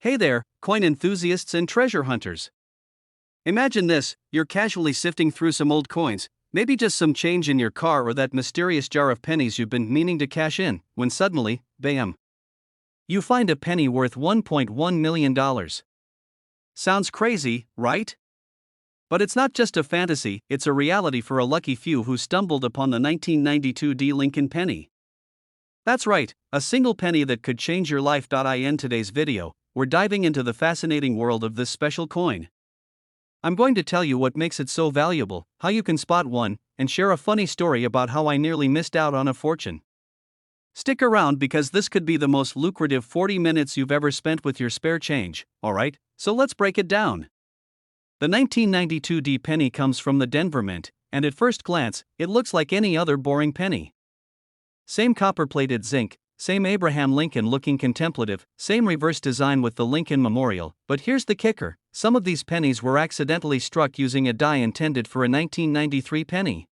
Hey there, coin enthusiasts and treasure hunters. Imagine this: you're casually sifting through some old coins, maybe just some change in your car or that mysterious jar of pennies you've been meaning to cash in, when suddenly, bam! You find a penny worth $1.1 million. Sounds crazy, right? But it's not just a fantasy, it's a reality for a lucky few who stumbled upon the 1992 D Linn Penny. That's right, a single penny that could change your life. In today's video, we're diving into the fascinating world of this special coin. I'm going to tell you what makes it so valuable, how you can spot one, and share a funny story about how I nearly missed out on a fortune. Stick around because this could be the most lucrative 40 minutes you've ever spent with your spare change, alright? So let's break it down. The 1992 D penny comes from the Denver Mint, and at first glance, it looks like any other boring penny. Same copper-plated zinc, same Abraham Lincoln-looking contemplative, same reverse design with the Lincoln Memorial, but here's the kicker: some of these pennies were accidentally struck using a die intended for a 1993 penny.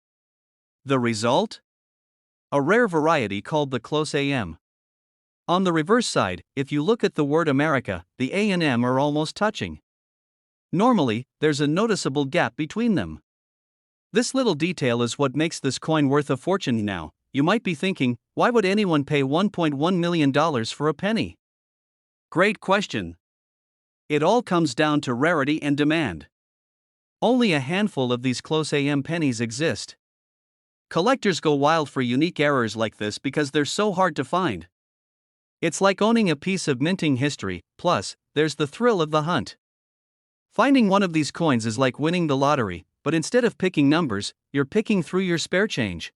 The result? A rare variety called the close AM. On the reverse side, if you look at the word America, the A and M are almost touching. Normally, there's a noticeable gap between them. This little detail is what makes this coin worth a fortune now. You might be thinking, why would anyone pay $1.1 million for a penny? Great question. It all comes down to rarity and demand. Only a handful of these close AM pennies exist. Collectors go wild for unique errors like this because they're so hard to find. It's like owning a piece of minting history, plus, there's the thrill of the hunt. Finding one of these coins is like winning the lottery, but instead of picking numbers, you're picking through your spare change.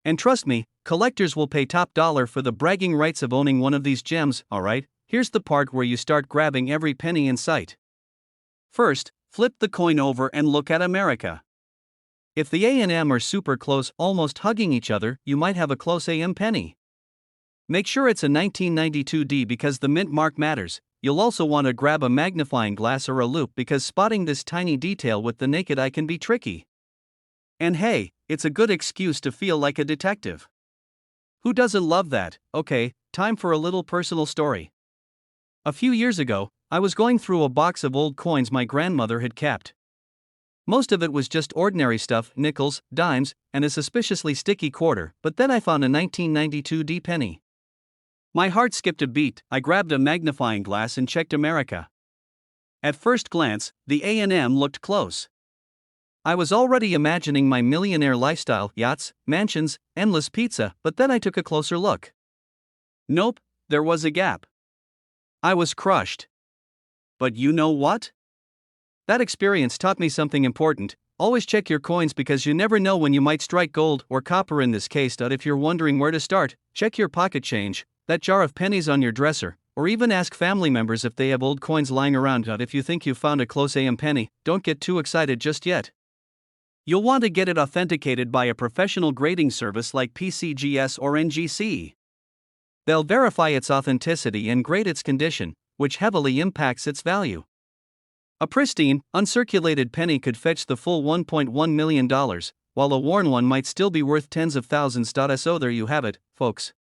And trust me, collectors will pay top dollar for the bragging rights of owning one of these gems. Alright, here's the part where you start grabbing every penny in sight. First, flip the coin over and look at America. If the A and M are super close, almost hugging each other, you might have a close AM penny. Make sure it's a 1992 D because the mint mark matters. You'll also want to grab a magnifying glass or a loupe because spotting this tiny detail with the naked eye can be tricky. And hey, it's a good excuse to feel like a detective. Who doesn't love that? Okay, time for a little personal story. A few years ago, I was going through a box of old coins my grandmother had kept. Most of it was just ordinary stuff, nickels, dimes, and a suspiciously sticky quarter, but then I found a 1992 D penny. My heart skipped a beat. I grabbed a magnifying glass and checked America. At first glance, the A and M looked close. I was already imagining my millionaire lifestyle: yachts, mansions, endless pizza, but then I took a closer look. Nope, there was a gap. I was crushed. But you know what? That experience taught me something important. Always check your coins because you never know when you might strike gold, or copper in this case. If you're wondering where to start, check your pocket change, that jar of pennies on your dresser, or even ask family members if they have old coins lying around. If you think you found a close AM penny, don't get too excited just yet. You'll want to get it authenticated by a professional grading service like PCGS or NGC. They'll verify its authenticity and grade its condition, which heavily impacts its value. A pristine, uncirculated penny could fetch the full $1.1 million, while a worn one might still be worth tens of thousands. So there you have it, folks.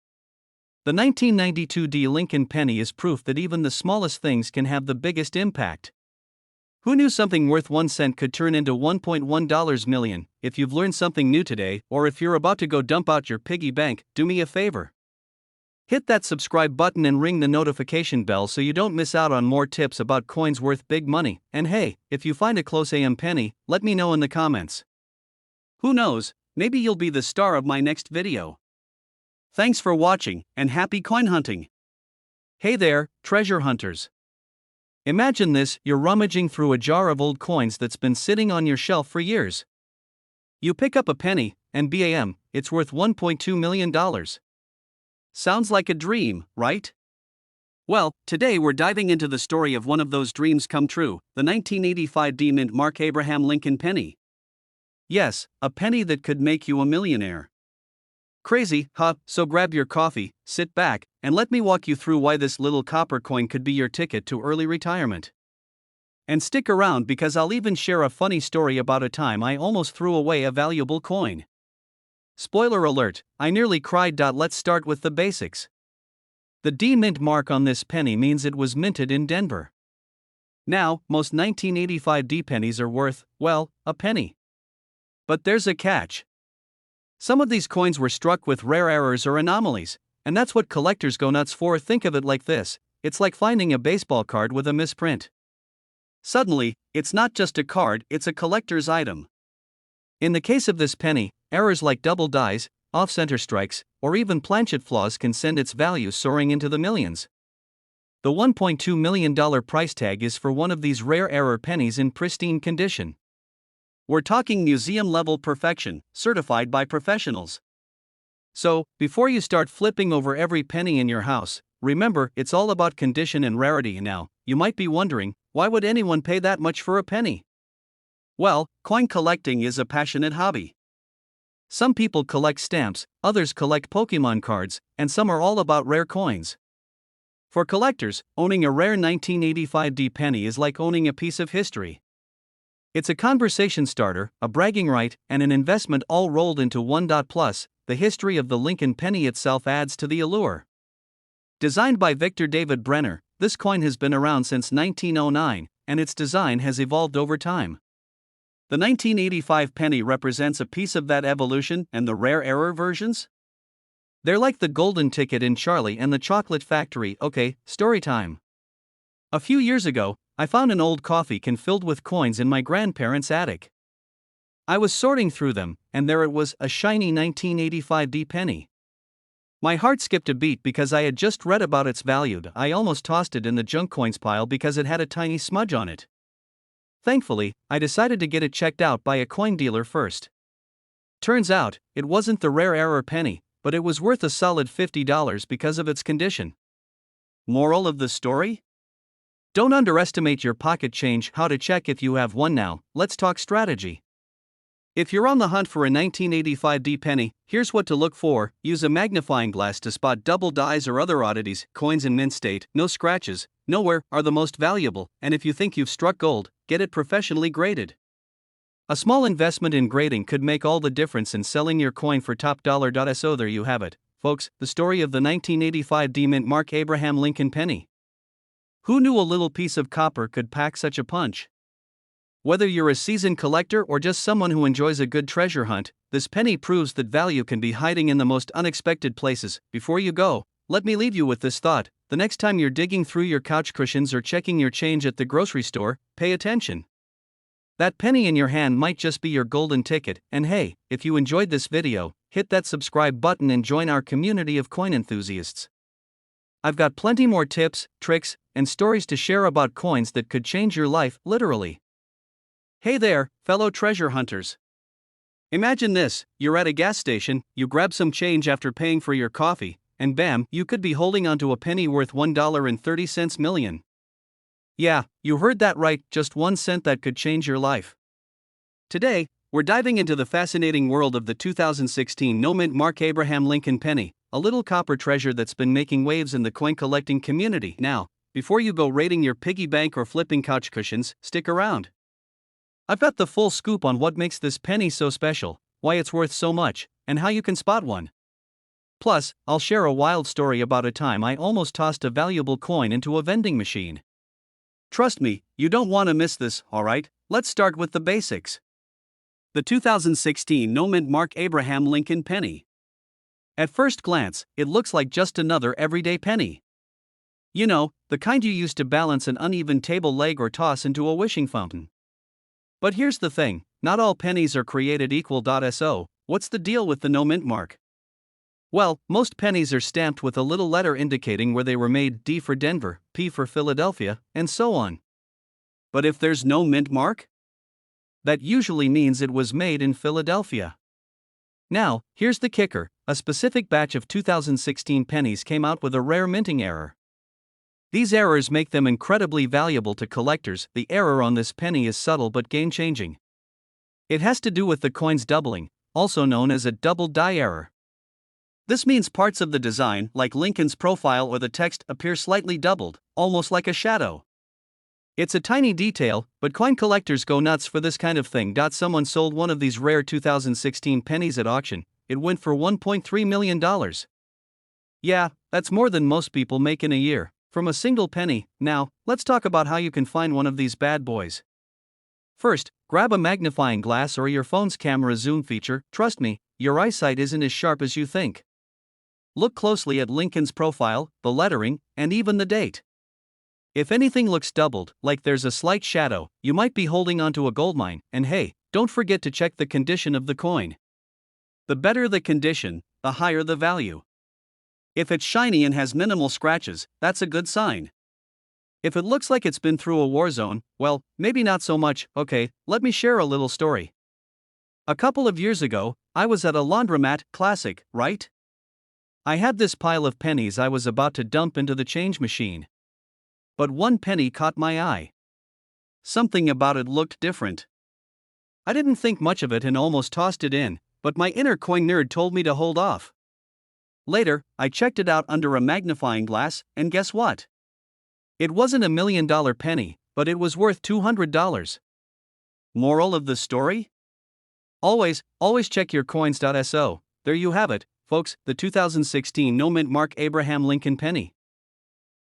The 1992 D Linn Penny is proof that even the smallest things can have the biggest impact. Who knew something worth 1 cent could turn into $1.1 million? If you've learned something new today, or if you're about to go dump out your piggy bank, do me a favor. Hit that subscribe button and ring the notification bell so you don't miss out on more tips about coins worth big money. And hey, if you find a close AM penny, let me know in the comments. Who knows, maybe you'll be the star of my next video. Thanks for watching, and happy coin hunting. Hey there, treasure hunters. Imagine this: you're rummaging through a jar of old coins that's been sitting on your shelf for years. You pick up a penny, and bam, it's worth $1.2 million. Sounds like a dream, right? Well, today we're diving into the story of one of those dreams come true, the 1985 D Mint Mark Abraham Lincoln Penny. Yes, a penny that could make you a millionaire. Crazy, huh? So grab your coffee, sit back, and let me walk you through why this little copper coin could be your ticket to early retirement. And stick around because I'll even share a funny story about a time I almost threw away a valuable coin. Spoiler alert, I nearly cried. Let's start with the basics. The D mint mark on this penny means it was minted in Denver. Now, most 1985 D pennies are worth, well, a penny. But there's a catch. Some of these coins were struck with rare errors or anomalies, and that's what collectors go nuts for. Think of it like this: it's like finding a baseball card with a misprint. Suddenly, it's not just a card, it's a collector's item. In the case of this penny, errors like double dies, off-center strikes, or even planchet flaws can send its value soaring into the millions. The $1.2 million price tag is for one of these rare error pennies in pristine condition. We're talking museum-level perfection, certified by professionals. So, before you start flipping over every penny in your house, remember, it's all about condition and rarity. Now, you might be wondering, why would anyone pay that much for a penny? Well, coin collecting is a passionate hobby. Some people collect stamps, others collect Pokemon cards, and some are all about rare coins. For collectors, owning a rare 1985 D penny is like owning a piece of history. It's a conversation starter, a bragging right, and an investment all rolled into one. Plus, the history of the Lincoln penny itself adds to the allure. Designed by Victor David Brenner, this coin has been around since 1909, and its design has evolved over time. The 1985 penny represents a piece of that evolution, and the rare error versions? They're like the golden ticket in Charlie and the Chocolate Factory. Okay, story time. A few years ago, I found an old coffee can filled with coins in my grandparents' attic. I was sorting through them, and there it was, a shiny 1985 D penny. My heart skipped a beat because I had just read about its value. I almost tossed it in the junk coins pile because it had a tiny smudge on it. Thankfully, I decided to get it checked out by a coin dealer first. Turns out, it wasn't the rare error penny, but it was worth a solid $50 because of its condition. Moral of the story? Don't underestimate your pocket change. How to check if you have one now? Let's talk strategy. If you're on the hunt for a 1985 D penny, here's what to look for. Use a magnifying glass to spot double dies or other oddities. Coins in mint state, no scratches, nowhere, are the most valuable, and if you think you've struck gold, get it professionally graded. A small investment in grading could make all the difference in selling your coin for top dollar. So there you have it, folks, the story of the 1985 D mint mark Abraham Lincoln penny. Who knew a little piece of copper could pack such a punch? Whether you're a seasoned collector or just someone who enjoys a good treasure hunt, this penny proves that value can be hiding in the most unexpected places. Before you go, let me leave you with this thought: the next time you're digging through your couch cushions or checking your change at the grocery store, pay attention. That penny in your hand might just be your golden ticket. And hey, if you enjoyed this video, hit that subscribe button and join our community of coin enthusiasts. I've got plenty more tips, tricks, and stories to share about coins that could change your life, literally. Hey there, fellow treasure hunters. Imagine this: you're at a gas station, you grab some change after paying for your coffee, and bam, you could be holding onto a penny worth $1.30 million. Yeah, you heard that right, just 1 cent that could change your life. Today, we're diving into the fascinating world of the 2016 Nomen mark Abraham Lincoln penny, a little copper treasure that's been making waves in the coin collecting community. Now, before you go raiding your piggy bank or flipping couch cushions, stick around. I've got the full scoop on what makes this penny so special, why it's worth so much, and how you can spot one. Plus, I'll share a wild story about a time I almost tossed a valuable coin into a vending machine. Trust me, you don't want to miss this, alright? Let's start with the basics. The 2016 Nomen mark Abraham Lincoln penny. At first glance, it looks like just another everyday penny. You know, the kind you use to balance an uneven table leg or toss into a wishing fountain. But here's the thing, not all pennies are created equal. So, what's the deal with the no mint mark? Well, most pennies are stamped with a little letter indicating where they were made: D for Denver, P for Philadelphia, and so on. But if there's no mint mark? That usually means it was made in Philadelphia. Now, here's the kicker: a specific batch of 2016 pennies came out with a rare minting error. These errors make them incredibly valuable to collectors. The error on this penny is subtle but game-changing. It has to do with the coin's doubling, also known as a double die error. This means parts of the design, like Lincoln's profile or the text, appear slightly doubled, almost like a shadow. It's a tiny detail, but coin collectors go nuts for this kind of thing. Someone sold one of these rare 2016 pennies at auction. It went for $1.3 million. Yeah, that's more than most people make in a year, from a single penny. Now, let's talk about how you can find one of these bad boys. First, grab a magnifying glass or your phone's camera zoom feature. Trust me, your eyesight isn't as sharp as you think. Look closely at Lincoln's profile, the lettering, and even the date. If anything looks doubled, like there's a slight shadow, you might be holding onto a goldmine. And hey, don't forget to check the condition of the coin. The better the condition, the higher the value. If it's shiny and has minimal scratches, that's a good sign. If it looks like it's been through a war zone, well, maybe not so much. Okay, let me share a little story. A couple of years ago, I was at a laundromat. Classic, right? I had this pile of pennies I was about to dump into the change machine. But one penny caught my eye. Something about it looked different. I didn't think much of it and almost tossed it in, but my inner coin nerd told me to hold off. Later, I checked it out under a magnifying glass, and guess what? It wasn't $1 million penny, but it was worth $200. Moral of the story? Always check your coins.so. There you have it, folks, the 2016 Nomen Mark Abraham Lincoln Penny.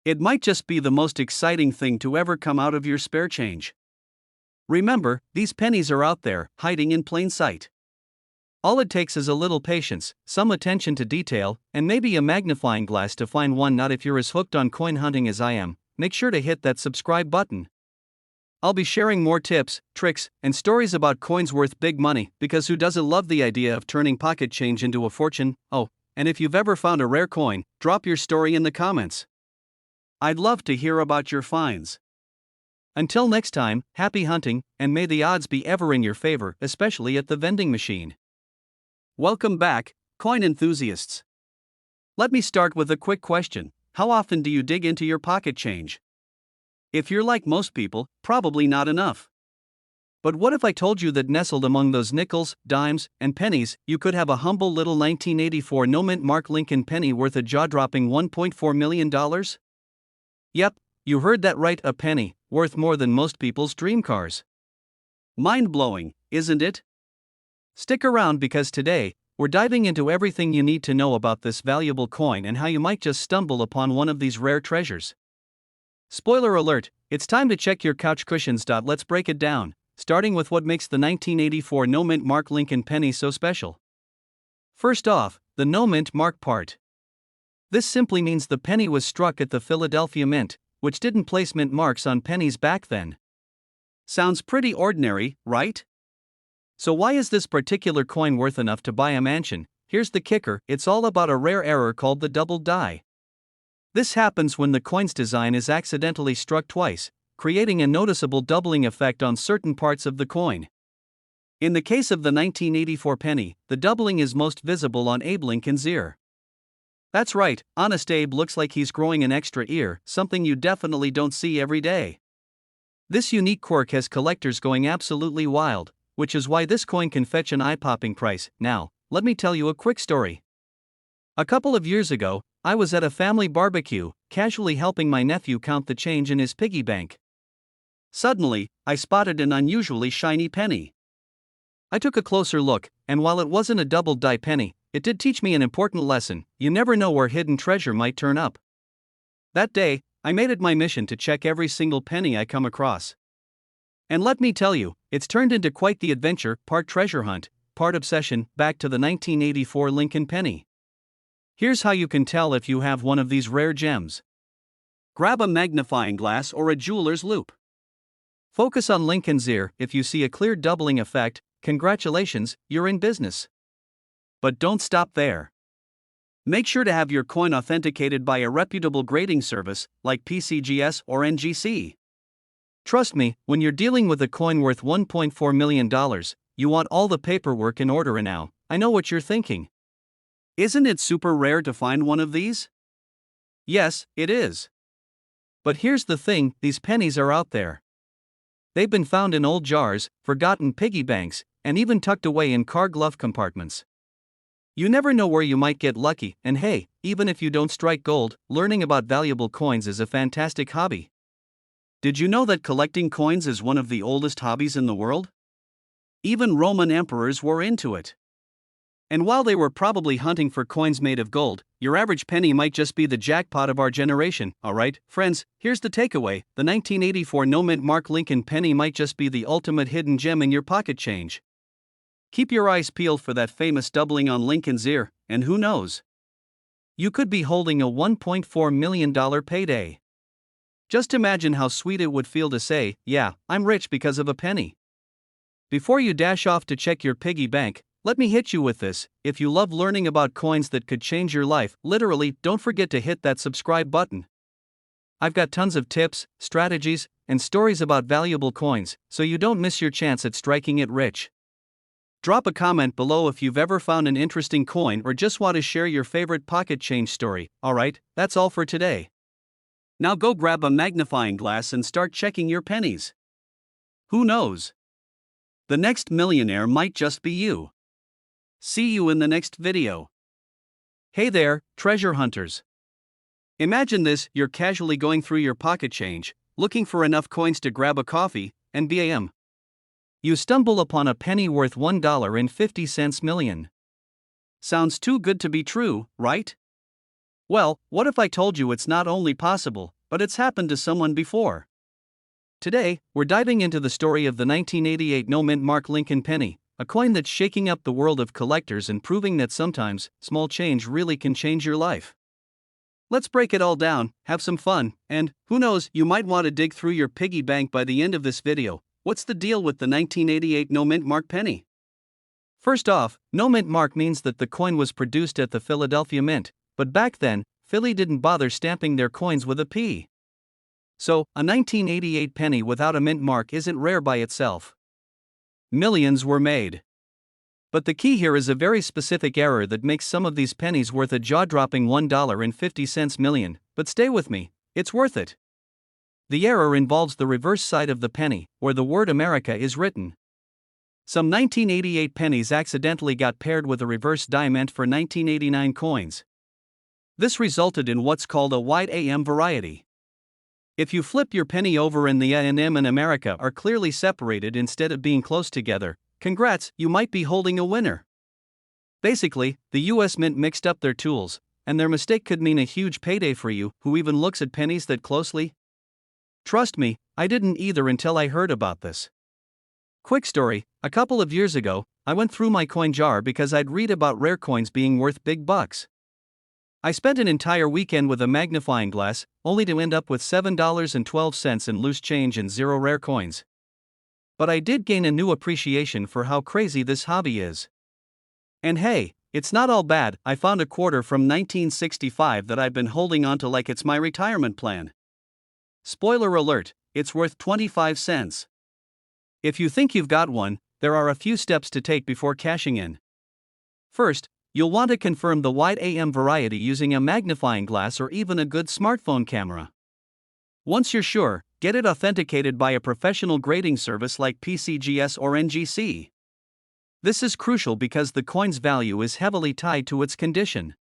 It might just be the most exciting thing to ever come out of your spare change. Remember, these pennies are out there, hiding in plain sight. All it takes is a little patience, some attention to detail, and maybe a magnifying glass to find one. Not if you're as hooked on coin hunting as I am. Make sure to hit that subscribe button. I'll be sharing more tips, tricks, and stories about coins worth big money, because who doesn't love the idea of turning pocket change into a fortune? Oh, and if you've ever found a rare coin, drop your story in the comments. I'd love to hear about your finds. Until next time, happy hunting, and may the odds be ever in your favor, especially at the vending machine. Welcome back, coin enthusiasts. Let me start with a quick question. How often do you dig into your pocket change? If you're like most people, probably not enough. But what if I told you that nestled among those nickels, dimes, and pennies, you could have a humble little 1984 Nomen Mark Lincoln penny worth a jaw-dropping $1.4 million? Yep, you heard that right, a penny, worth more than most people's dream cars. Mind-blowing, isn't it? Stick around because today, we're diving into everything you need to know about this valuable coin and how you might just stumble upon one of these rare treasures. Spoiler alert, it's time to check your couch cushions. Let's break it down, starting with what makes the 1984 Nomen Mark Lincoln penny so special. First off, the Nomen Mark part. This simply means the penny was struck at the Philadelphia Mint, which didn't place mint marks on pennies back then. Sounds pretty ordinary, right? So why is this particular coin worth enough to buy a mansion? Here's the kicker, it's all about a rare error called the doubled die. This happens when the coin's design is accidentally struck twice, creating a noticeable doubling effect on certain parts of the coin. In the case of the 1984 penny, the doubling is most visible on Abe Lincoln's ear. That's right, Honest Abe looks like he's growing an extra ear, something you definitely don't see every day. This unique quirk has collectors going absolutely wild, which is why this coin can fetch an eye-popping price. Now, let me tell you a quick story. A couple of years ago, I was at a family barbecue, casually helping my nephew count the change in his piggy bank. Suddenly, I spotted an unusually shiny penny. I took a closer look, and while it wasn't a doubled die penny, it did teach me an important lesson: you never know where hidden treasure might turn up. That day, I made it my mission to check every single penny I come across. And let me tell you, it's turned into quite the adventure, part treasure hunt, part obsession. Back to the 1984 Lincoln penny. Here's how you can tell if you have one of these rare gems. Grab a magnifying glass or a jeweler's loupe. Focus on Lincoln's ear. If you see a clear doubling effect, congratulations, you're in business. But don't stop there. Make sure to have your coin authenticated by a reputable grading service, like PCGS or NGC. Trust me, when you're dealing with a coin worth $1.4 million, you want all the paperwork in order. And now, I know what you're thinking. Isn't it super rare to find one of these? Yes, it is. But here's the thing, these pennies are out there. They've been found in old jars, forgotten piggy banks, and even tucked away in car glove compartments. You never know where you might get lucky, and hey, even if you don't strike gold, learning about valuable coins is a fantastic hobby. Did you know that collecting coins is one of the oldest hobbies in the world? Even Roman emperors were into it. And while they were probably hunting for coins made of gold, your average penny might just be the jackpot of our generation, alright? Friends, here's the takeaway: the 1984 Nomen Mark Lincoln penny might just be the ultimate hidden gem in your pocket change. Keep your eyes peeled for that famous doubling on Lincoln's ear, and who knows? You could be holding a $1.4 million payday. Just imagine how sweet it would feel to say, yeah, I'm rich because of a penny. Before you dash off to check your piggy bank, let me hit you with this: if you love learning about coins that could change your life, literally, don't forget to hit that subscribe button. I've got tons of tips, strategies, and stories about valuable coins, so you don't miss your chance at striking it rich. Drop a comment below if you've ever found an interesting coin or just want to share your favorite pocket change story. Alright, that's all for today. Now go grab a magnifying glass and start checking your pennies. Who knows? The next millionaire might just be you. See you in the next video. Hey there, treasure hunters. Imagine this: you're casually going through your pocket change, looking for enough coins to grab a coffee, and bam! You stumble upon a penny worth $1.50 million. Sounds too good to be true, right? Well, what if I told you it's not only possible, but it's happened to someone before? Today, we're diving into the story of the 1988 Nomen Mark Lincoln penny, a coin that's shaking up the world of collectors and proving that sometimes, small change really can change your life. Let's break it all down, have some fun, and, who knows, you might want to dig through your piggy bank by the end of this video. What's the deal with the 1988 Nomen Mark penny? First off, Nomen Mark means that the coin was produced at the Philadelphia Mint, but back then, Philly didn't bother stamping their coins with a P. So, a 1988 penny without a mint mark isn't rare by itself. Millions were made. But the key here is a very specific error that makes some of these pennies worth a jaw-dropping $1.50 million, but stay with me, it's worth it. The error involves the reverse side of the penny, where the word America is written. Some 1988 pennies accidentally got paired with a reverse die meant for 1989 coins. This resulted in what's called a wide AM variety. If you flip your penny over and the A and M in America are clearly separated instead of being close together, congrats, you might be holding a winner. Basically, the US Mint mixed up their tools, and their mistake could mean a huge payday for you. Who even looks at pennies that closely? Trust me, I didn't either until I heard about this. Quick story: a couple of years ago, I went through my coin jar because I'd read about rare coins being worth big bucks. I spent an entire weekend with a magnifying glass, only to end up with $7.12 in loose change and 0 rare coins. But I did gain a new appreciation for how crazy this hobby is. And hey, it's not all bad. I found a quarter from 1965 that I've been holding onto like it's my retirement plan. Spoiler alert, it's worth 25 cents. If you think you've got one, there are a few steps to take before cashing in. First, you'll want to confirm the wide AM variety using a magnifying glass or even a good smartphone camera. Once you're sure, get it authenticated by a professional grading service like PCGS or NGC. This is crucial because the coin's value is heavily tied to its condition.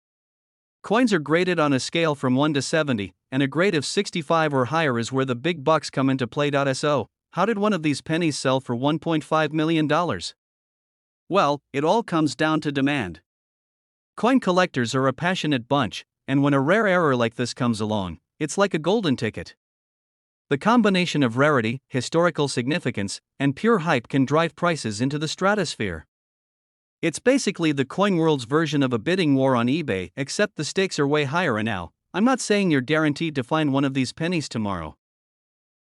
Coins are graded on a scale from 1 to 70, and a grade of 65 or higher is where the big bucks come into play. So, how did one of these pennies sell for $1.5 million? Well, it all comes down to demand. Coin collectors are a passionate bunch, and when a rare error like this comes along, it's like a golden ticket. The combination of rarity, historical significance, and pure hype can drive prices into the stratosphere. It's basically the coin world's version of a bidding war on eBay, except the stakes are way higher. And now, I'm not saying you're guaranteed to find one of these pennies tomorrow.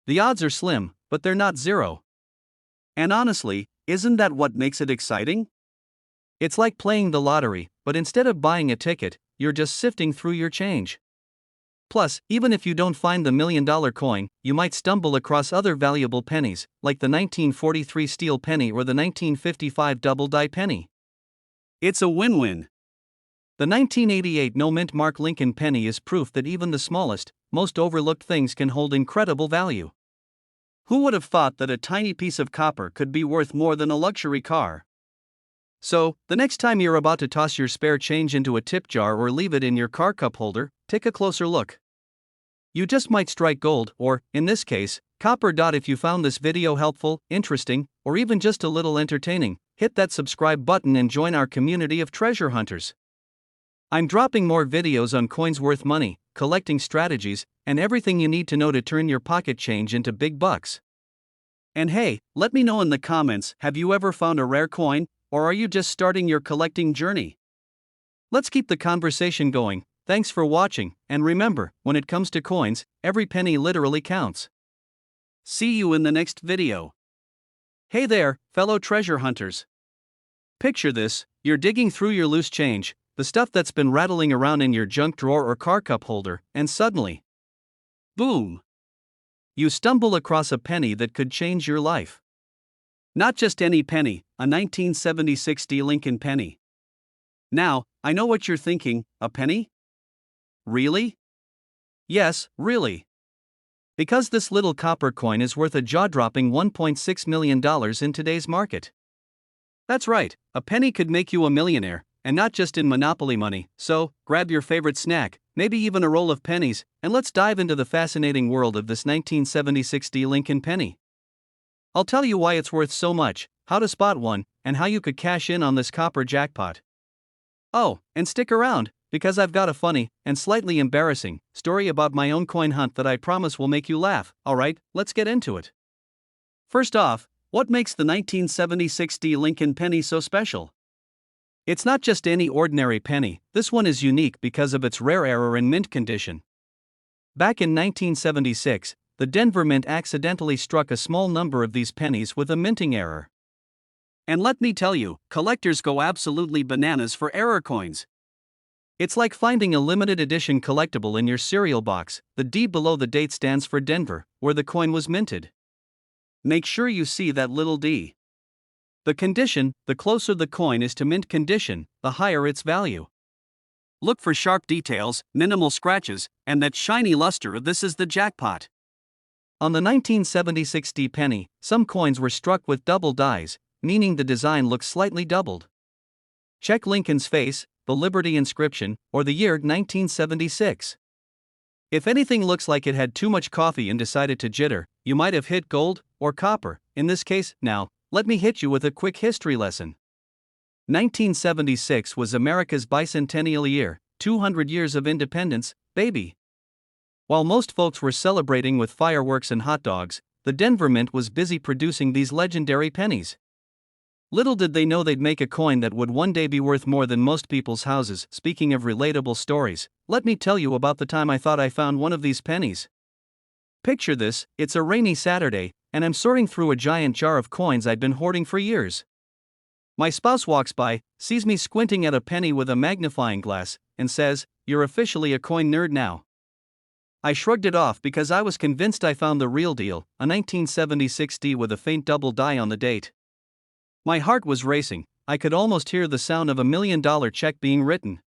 The odds are slim, but they're not zero. And honestly, isn't that what makes it exciting? It's like playing the lottery, but instead of buying a ticket, you're just sifting through your change. Plus, even if you don't find the $1 million coin, you might stumble across other valuable pennies, like the 1943 steel penny or the 1955 double die penny. It's a win-win. The 1988 Nomen Mark Lincoln penny is proof that even the smallest, most overlooked things can hold incredible value. Who would have thought that a tiny piece of copper could be worth more than a luxury car? So, the next time you're about to toss your spare change into a tip jar or leave it in your car cup holder, take a closer look. You just might strike gold, or, in this case, copper. If you found this video helpful, interesting, or even just a little entertaining, hit that subscribe button and join our community of treasure hunters. I'm dropping more videos on coins worth money, collecting strategies, and everything you need to know to turn your pocket change into big bucks. And hey, let me know in the comments, have you ever found a rare coin, or are you just starting your collecting journey? Let's keep the conversation going. Thanks for watching, and remember, when it comes to coins, every penny literally counts. See you in the next video. Hey there, fellow treasure hunters. Picture this, you're digging through your loose change, the stuff that's been rattling around in your junk drawer or car cup holder, and suddenly, boom! You stumble across a penny that could change your life. Not just any penny, a 1976 D Linn Penny. Now, I know what you're thinking, a penny? Really? Yes, really. Because this little copper coin is worth a jaw-dropping $1.6 million in today's market. That's right, a penny could make you a millionaire, and not just in Monopoly money, so, grab your favorite snack, maybe even a roll of pennies, and let's dive into the fascinating world of this 1976 D Linn Penny. I'll tell you why it's worth so much, how to spot one, and how you could cash in on this copper jackpot. Oh, and stick around, because I've got a funny, and slightly embarrassing, story about my own coin hunt that I promise will make you laugh. Alright, let's get into it. First off, what makes the 1976 D Linn Penny so special? It's not just any ordinary penny, this one is unique because of its rare error in mint condition. Back in 1976, the Denver Mint accidentally struck a small number of these pennies with a minting error. And let me tell you, collectors go absolutely bananas for error coins. It's like finding a limited edition collectible in your cereal box. The D below the date stands for Denver, where the coin was minted. Make sure you see that little D. The condition, the closer the coin is to mint condition, the higher its value. Look for sharp details, minimal scratches, and that shiny luster. This is the jackpot. On the 1976 D penny, some coins were struck with double dies, meaning the design looks slightly doubled. Check Lincoln's face, the Liberty inscription, or the year 1976. If anything looks like it had too much coffee and decided to jitter, you might have hit gold, or copper, in this case. Now, let me hit you with a quick history lesson. 1976 was America's bicentennial year, 200 years of independence, baby. While most folks were celebrating with fireworks and hot dogs, the Denver Mint was busy producing these legendary pennies. Little did they know they'd make a coin that would one day be worth more than most people's houses. Speaking of relatable stories, let me tell you about the time I thought I found one of these pennies. Picture this, it's a rainy Saturday, and I'm sorting through a giant jar of coins I'd been hoarding for years. My spouse walks by, sees me squinting at a penny with a magnifying glass, and says, "You're officially a coin nerd now." I shrugged it off because I was convinced I found the real deal, a 1976 D with a faint double die on the date. My heart was racing, I could almost hear the sound of $1 million check being written.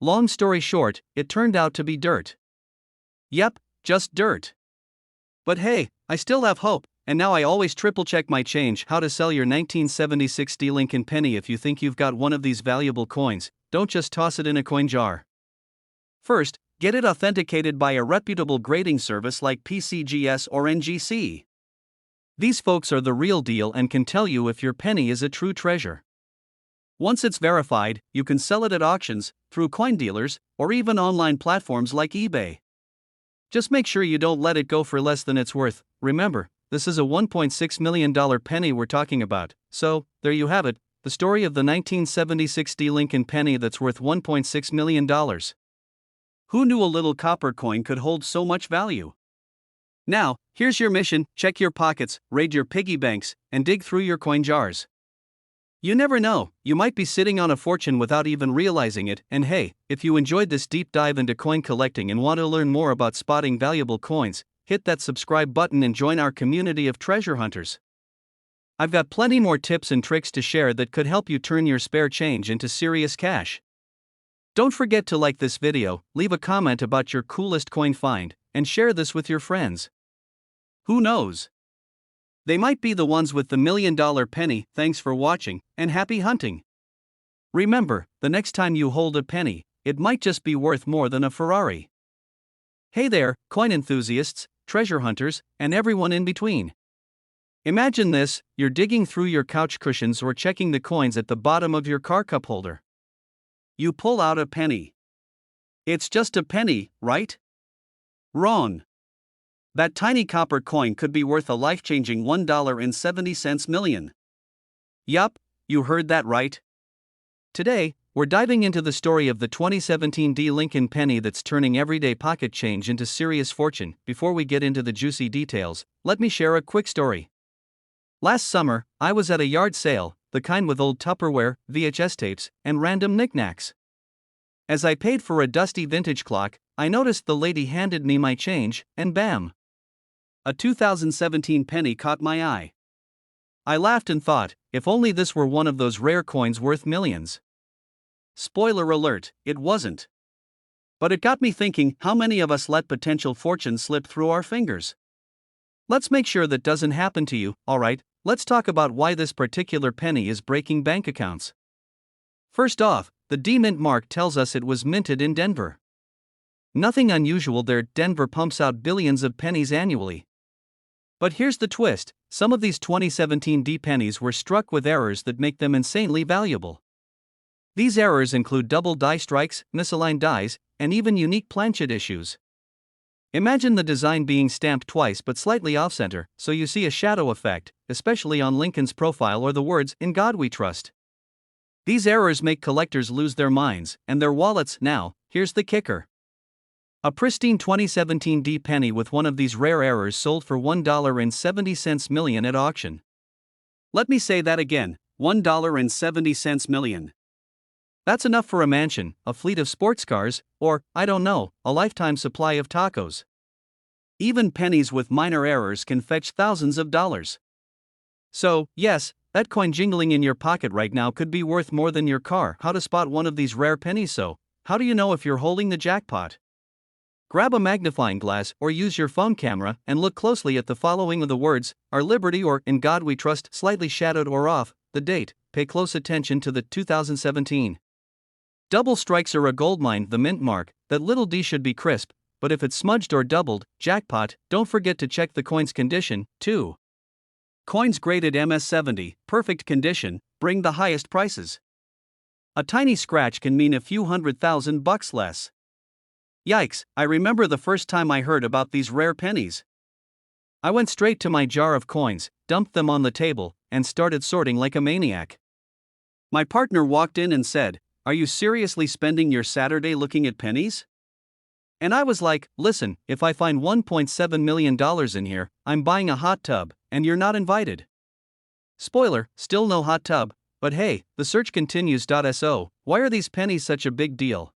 Long story short, it turned out to be dirt. Yep, just dirt. But hey, I still have hope, and now I always triple check my change. How to sell your 1976 D Linn Penny. If you think you've got one of these valuable coins, don't just toss it in a coin jar. First, get it authenticated by a reputable grading service like PCGS or NGC. These folks are the real deal and can tell you if your penny is a true treasure. Once it's verified, you can sell it at auctions, through coin dealers, or even online platforms like eBay. Just make sure you don't let it go for less than it's worth. Remember, this is a $1.6 million penny we're talking about. So, there you have it, the story of the 1976 D Linn Penny that's worth $1.6 million. Who knew a little copper coin could hold so much value? Now, here's your mission: check your pockets, raid your piggy banks, and dig through your coin jars. You never know, you might be sitting on a fortune without even realizing it. And hey, if you enjoyed this deep dive into coin collecting and want to learn more about spotting valuable coins, hit that subscribe button and join our community of treasure hunters. I've got plenty more tips and tricks to share that could help you turn your spare change into serious cash. Don't forget to like this video, leave a comment about your coolest coin find, and share this with your friends. Who knows? They might be the ones with the $1 million penny. Thanks for watching, and happy hunting. Remember, the next time you hold a penny, it might just be worth more than a Ferrari. Hey there, coin enthusiasts, treasure hunters, and everyone in between. Imagine this, you're digging through your couch cushions or checking the coins at the bottom of your car cup holder. You pull out a penny. It's just a penny, right? Wrong. That tiny copper coin could be worth a life-changing $1.70 million. Yup, you heard that right. Today, we're diving into the story of the 2017 D Linn Penny that's turning everyday pocket change into serious fortune. Before we get into the juicy details, let me share a quick story. Last summer, I was at a yard sale, the kind with old Tupperware, VHS tapes, and random knickknacks. As I paid for a dusty vintage clock, I noticed the lady handed me my change, and bam! A 2017 penny caught my eye. I laughed and thought, if only this were one of those rare coins worth millions. Spoiler alert, it wasn't. But it got me thinking, how many of us let potential fortune slip through our fingers? Let's make sure that doesn't happen to you. Alright, let's talk about why this particular penny is breaking bank accounts. First off, the D mint mark tells us it was minted in Denver. Nothing unusual there, Denver pumps out billions of pennies annually. But here's the twist, some of these 2017 D pennies were struck with errors that make them insanely valuable. These errors include double die strikes, misaligned dies, and even unique planchet issues. Imagine the design being stamped twice but slightly off-center, so you see a shadow effect, especially on Lincoln's profile or the words, "In God We Trust." These errors make collectors lose their minds, and their wallets. Now, here's the kicker. A pristine 2017 D penny with one of these rare errors sold for $1.70 million at auction. Let me say that again, $1.70 million. That's enough for a mansion, a fleet of sports cars, or, I don't know, a lifetime supply of tacos. Even pennies with minor errors can fetch thousands of dollars. So, yes, that coin jingling in your pocket right now could be worth more than your car. How to spot one of these rare pennies? So, how do you know if you're holding the jackpot? Grab a magnifying glass or use your phone camera and look closely at the following of the words, "Our Liberty" or "In God We Trust," slightly shadowed or off, the date. Pay close attention to the 2017. Double strikes are a goldmine, the mint mark, that little d should be crisp, but if it's smudged or doubled, jackpot. Don't forget to check the coin's condition, too. Coins graded MS70, perfect condition, bring the highest prices. A tiny scratch can mean a few $100,000 less. Yikes, I remember the first time I heard about these rare pennies. I went straight to my jar of coins, dumped them on the table, and started sorting like a maniac. My partner walked in and said, "Are you seriously spending your Saturday looking at pennies?" And I was like, "Listen, if I find $1.7 million in here, I'm buying a hot tub, and you're not invited." Spoiler, still no hot tub, but hey, the search continues. So, why are these pennies such a big deal?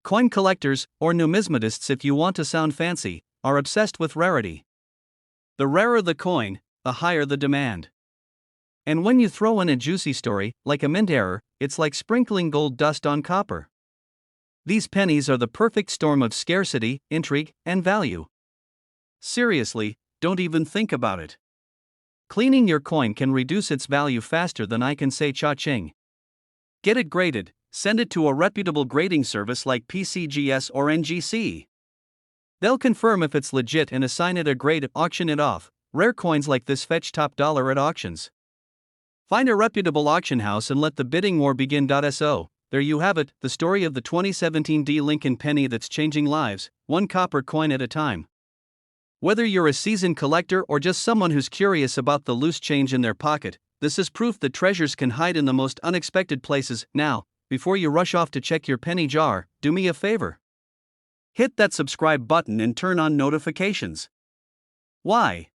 Coin collectors, or numismatists if you want to sound fancy, are obsessed with rarity. The rarer the coin, the higher the demand. And when you throw in a juicy story, like a mint error, it's like sprinkling gold dust on copper. These pennies are the perfect storm of scarcity, intrigue, and value. Seriously, don't even think about it. Cleaning your coin can reduce its value faster than I can say cha-ching. Get it graded, send it to a reputable grading service like PCGS or NGC. They'll confirm if it's legit and assign it a grade, auction it off. Rare coins like this fetch top dollar at auctions. Find a reputable auction house and let the bidding war begin. So, there you have it, the story of the 2017 D Linn Penny that's changing lives, one copper coin at a time. Whether you're a seasoned collector or just someone who's curious about the loose change in their pocket, this is proof that treasures can hide in the most unexpected places. Now, before you rush off to check your penny jar, do me a favor. Hit that subscribe button and turn on notifications. Why?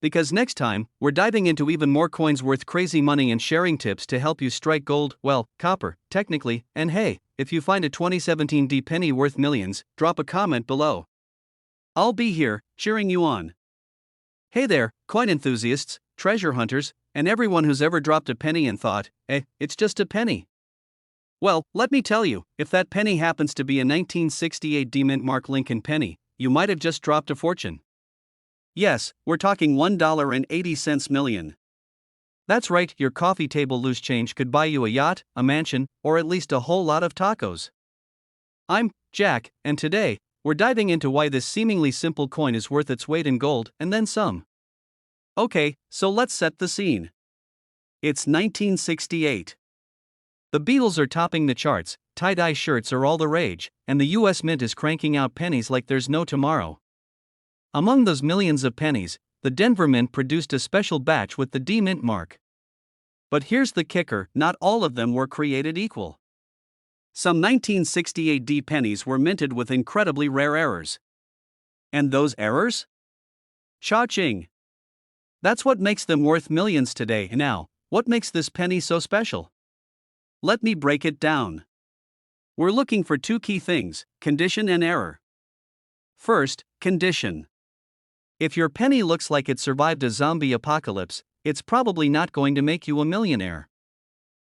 Because next time, we're diving into even more coins worth crazy money and sharing tips to help you strike gold, well, copper, technically. And hey, if you find a 2017 D penny worth millions, drop a comment below. I'll be here, cheering you on. Hey there, coin enthusiasts, treasure hunters, and everyone who's ever dropped a penny and thought, it's just a penny. Well, let me tell you, if that penny happens to be a 1968 D mint mark Linn penny, you might have just dropped a fortune. Yes, we're talking $1.80 million. That's right, your coffee table loose change could buy you a yacht, a mansion, or at least a whole lot of tacos. I'm Jack, and today, we're diving into why this seemingly simple coin is worth its weight in gold, and then some. Okay, so let's set the scene. It's 1968. The Beatles are topping the charts, tie-dye shirts are all the rage, and the US Mint is cranking out pennies like there's no tomorrow. Among those millions of pennies, the Denver Mint produced a special batch with the D Mint mark. But here's the kicker, not all of them were created equal. Some 1968 D pennies were minted with incredibly rare errors. And those errors? Cha-ching! That's what makes them worth millions today. Now, what makes this penny so special? Let me break it down. We're looking for two key things: condition and error. First, condition. If your penny looks like it survived a zombie apocalypse, it's probably not going to make you a millionaire.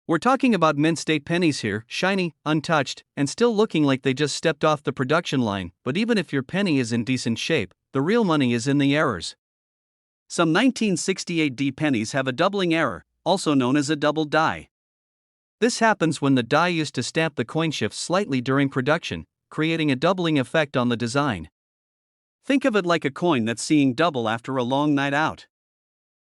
We're talking about mint state pennies here, shiny, untouched, and still looking like they just stepped off the production line. But even if your penny is in decent shape, the real money is in the errors. Some 1968 D pennies have a doubling error, also known as a double die. This happens when the die used to stamp the coin shifts slightly during production, creating a doubling effect on the design. Think of it like a coin that's seeing double after a long night out.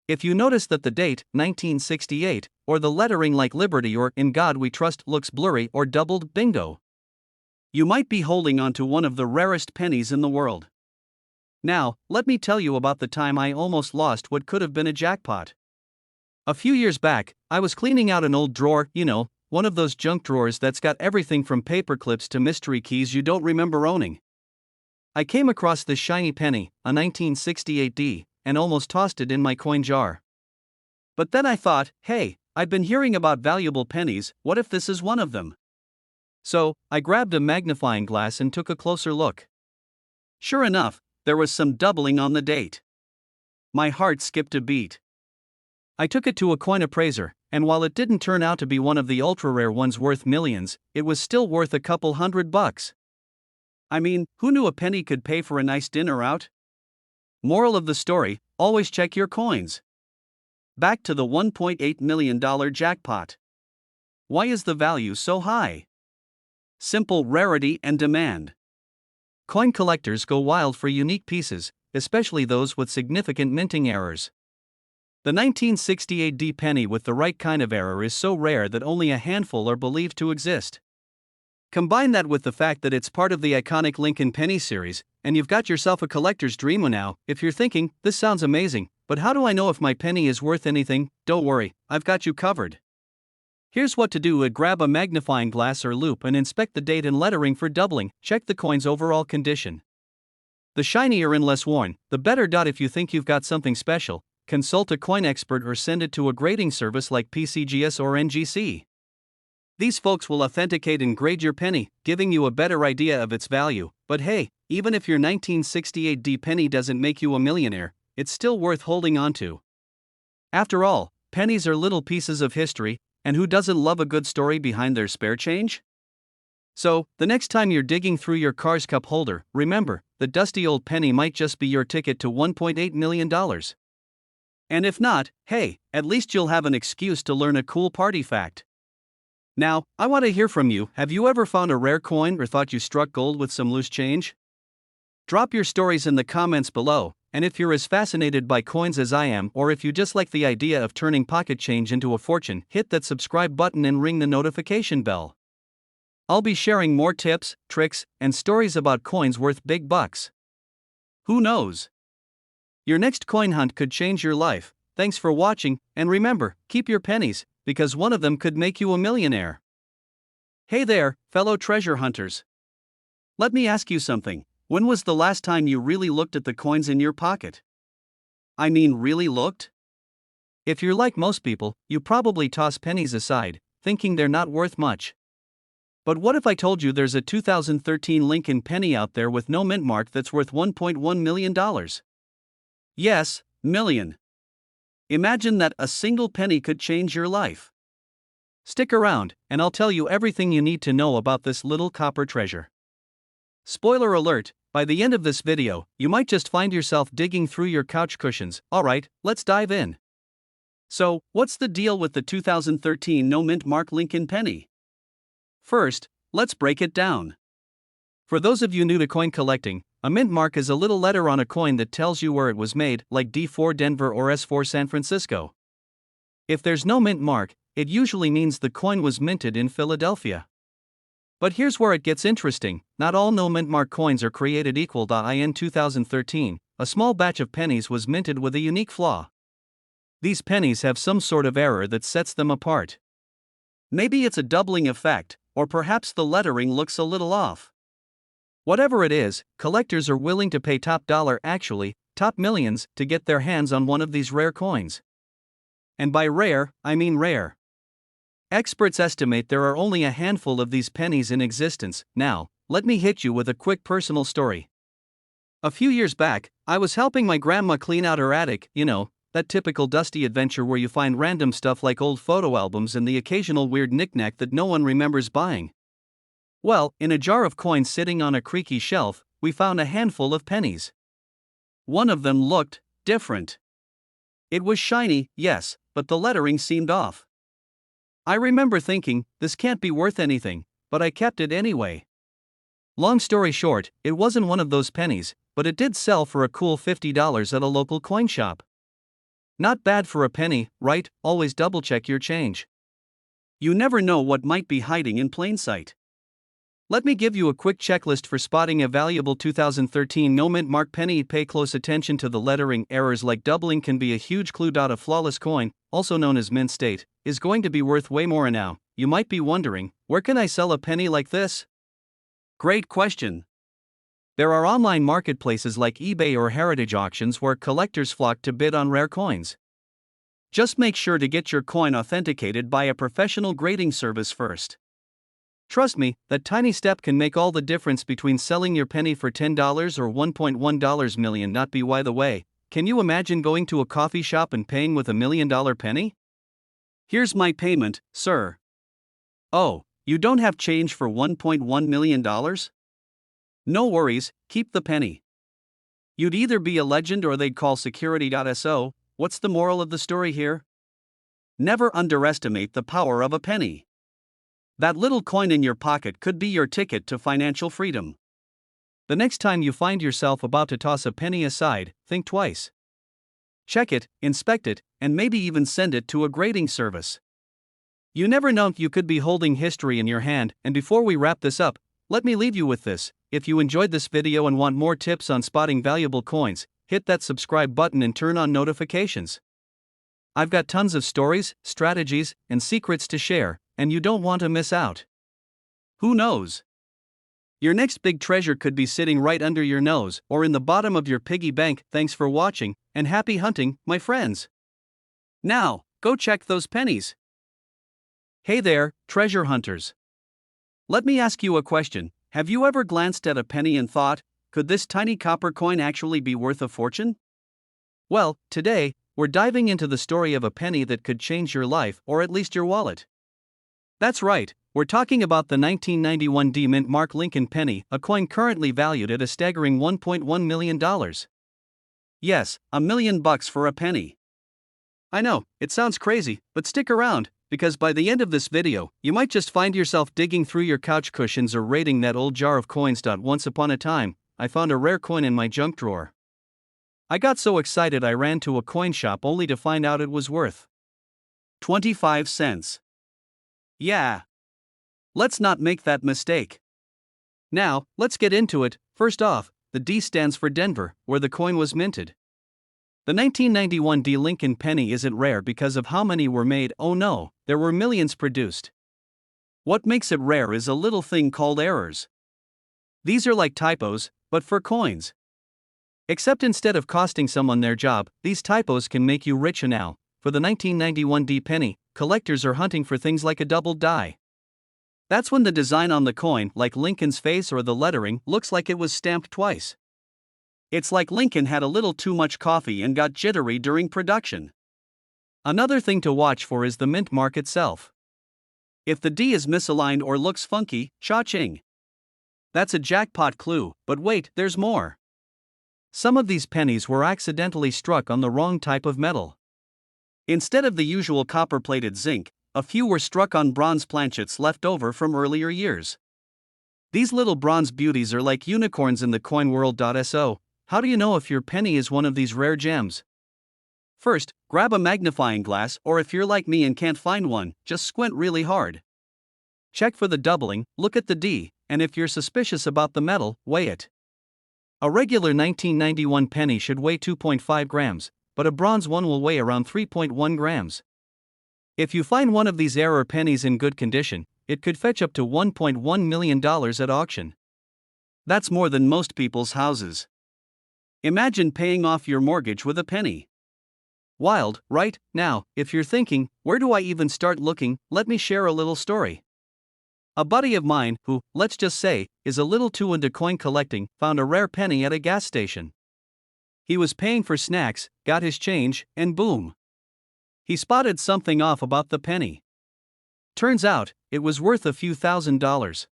If you notice that the date, 1968, or the lettering like Liberty or In God We Trust looks blurry or doubled, bingo! You might be holding on to one of the rarest pennies in the world. Now, let me tell you about the time I almost lost what could have been a jackpot. A few years back, I was cleaning out an old drawer, one of those junk drawers that's got everything from paper clips to mystery keys you don't remember owning. I came across this shiny penny, a 1968 D, and almost tossed it in my coin jar. But then I thought, hey, I've been hearing about valuable pennies, what if this is one of them? So, I grabbed a magnifying glass and took a closer look. Sure enough, there was some doubling on the date. My heart skipped a beat. I took it to a coin appraiser, and while it didn't turn out to be one of the ultra-rare ones worth millions, it was still worth a couple $100. I mean, who knew a penny could pay for a nice dinner out? Moral of the story, always check your coins. Back to the $1.8 million jackpot. Why is the value so high? Simple: rarity and demand. Coin collectors go wild for unique pieces, especially those with significant minting errors. The 1968 D penny with the right kind of error is so rare that only a handful are believed to exist. Combine that with the fact that it's part of the iconic Lincoln Penny series, and you've got yourself a collector's dream now. If you're thinking, this sounds amazing, but how do I know if my penny is worth anything? Don't worry, I've got you covered. Here's what to do: grab a magnifying glass or loupe and inspect the date and lettering for doubling. Check the coin's overall condition. The shinier and less worn, the better. If you think you've got something special, consult a coin expert or send it to a grading service like PCGS or NGC. These folks will authenticate and grade your penny, giving you a better idea of its value. But hey, even if your 1968 D penny doesn't make you a millionaire, it's still worth holding on to. After all, pennies are little pieces of history, and who doesn't love a good story behind their spare change? So, the next time you're digging through your car's cup holder, remember, the dusty old penny might just be your ticket to $1.8 million. And if not, hey, at least you'll have an excuse to learn a cool party fact. Now, I want to hear from you. Have you ever found a rare coin or thought you struck gold with some loose change? Drop your stories in the comments below, and if you're as fascinated by coins as I am, or if you just like the idea of turning pocket change into a fortune, hit that subscribe button and ring the notification bell. I'll be sharing more tips, tricks, and stories about coins worth big bucks. Who knows? Your next coin hunt could change your life. Thanks for watching, and remember, keep your pennies, because one of them could make you a millionaire. Hey there, fellow treasure hunters. Let me ask you something. When was the last time you really looked at the coins in your pocket? I mean, really looked? If you're like most people, you probably toss pennies aside, thinking they're not worth much. But what if I told you there's a 2013 Lincoln Penny out there with no mint mark that's worth $1.1 million? Yes, million. Imagine that a single penny could change your life. Stick around, and I'll tell you everything you need to know about this little copper treasure. Spoiler alert, by the end of this video, you might just find yourself digging through your couch cushions. Alright, let's dive in. So, what's the deal with the 2013 no mint mark Lincoln Penny? First, let's break it down. For those of you new to coin collecting, A mint mark is a little letter on a coin that tells you where it was made, like D4 Denver or S4 San Francisco. If there's no mint mark, it usually means the coin was minted in Philadelphia. But here's where it gets interesting: not all no mint mark coins are created equal. In 2013, a small batch of pennies was minted with a unique flaw. These pennies have some sort of error that sets them apart. Maybe it's a doubling effect, or perhaps the lettering looks a little off. Whatever it is, collectors are willing to pay top dollar, actually, top millions, to get their hands on one of these rare coins. And by rare, I mean rare. Experts estimate there are only a handful of these pennies in existence. Now, let me hit you with a quick personal story. A few years back, I was helping my grandma clean out her attic, that typical dusty adventure where you find random stuff like old photo albums and the occasional weird knickknack that no one remembers buying. Well, in a jar of coins sitting on a creaky shelf, we found a handful of pennies. One of them looked different. It was shiny, yes, but the lettering seemed off. I remember thinking, this can't be worth anything, but I kept it anyway. Long story short, it wasn't one of those pennies, but it did sell for a cool $50 at a local coin shop. Not bad for a penny, right? Always double check your change. You never know what might be hiding in plain sight. Let me give you a quick checklist for spotting a valuable 2013 no mint mark penny. Pay close attention to the lettering. Errors like doubling can be a huge clue. A flawless coin, also known as mint state, is going to be worth way more now. You might be wondering, where can I sell a penny like this? Great question. There are online marketplaces like eBay or heritage auctions where collectors flock to bid on rare coins. Just make sure to get your coin authenticated by a professional grading service first. Trust me, that tiny step can make all the difference between selling your penny for $10 or $1.1 million. Not by the way, can you imagine going to a coffee shop and paying with $1 million penny? Here's my payment, sir. Oh, you don't have change for $1.1 million? No worries, keep the penny. You'd either be a legend or they'd call security. So, what's the moral of the story here? Never underestimate the power of a penny. That little coin in your pocket could be your ticket to financial freedom. The next time you find yourself about to toss a penny aside, think twice. Check it, inspect it, and maybe even send it to a grading service. You never know, you could be holding history in your hand. And before we wrap this up, let me leave you with this. If you enjoyed this video and want more tips on spotting valuable coins, hit that subscribe button and turn on notifications. I've got tons of stories, strategies, and secrets to share, and you don't want to miss out. Who knows? Your next big treasure could be sitting right under your nose or in the bottom of your piggy bank. Thanks for watching, and happy hunting, my friends. Now, go check those pennies. Hey there, treasure hunters. Let me ask you a question. Have you ever glanced at a penny and thought, could this tiny copper coin actually be worth a fortune? Well, today, we're diving into the story of a penny that could change your life, or at least your wallet. That's right, we're talking about the 1991 D mint mark Lincoln penny, a coin currently valued at a staggering $1.1 million. Yes, $1 million for a penny. I know, it sounds crazy, but stick around, because by the end of this video, you might just find yourself digging through your couch cushions or raiding that old jar of coins. Once upon a time, I found a rare coin in my junk drawer. I got so excited I ran to a coin shop only to find out it was worth 25 cents. Yeah. Let's not make that mistake. Now, let's get into it. First off, the D stands for Denver, where the coin was minted. The 1991 D Linn Penny isn't rare because of how many were made. Oh no, there were millions produced. What makes it rare is a little thing called errors. These are like typos, but for coins. Except instead of costing someone their job, these typos can make you rich. Now, for the 1991 D penny, collectors are hunting for things like a doubled die. That's when the design on the coin, like Lincoln's face or the lettering, looks like it was stamped twice. It's like Lincoln had a little too much coffee and got jittery during production. Another thing to watch for is the mint mark itself. If the D is misaligned or looks funky, cha-ching. That's a jackpot clue, but wait, there's more. Some of these pennies were accidentally struck on the wrong type of metal. Instead of the usual copper-plated zinc, a few were struck on bronze planchets left over from earlier years. These little bronze beauties are like unicorns in the coin world. So, how do you know if your penny is one of these rare gems? First, grab a magnifying glass, or if you're like me and can't find one, just squint really hard. Check for the doubling, look at the D, and if you're suspicious about the metal, weigh it. A regular 1991 penny should weigh 2.5 grams, but a bronze one will weigh around 3.1 grams. If you find one of these error pennies in good condition, it could fetch up to $1.1 million at auction. That's more than most people's houses. Imagine paying off your mortgage with a penny. Wild, right? Now, if you're thinking, where do I even start looking, let me share a little story. A buddy of mine, who, let's just say, is a little too into coin collecting, found a rare penny at a gas station. He was paying for snacks, got his change, and boom! He spotted something off about the penny. Turns out, it was worth a few $1,000s.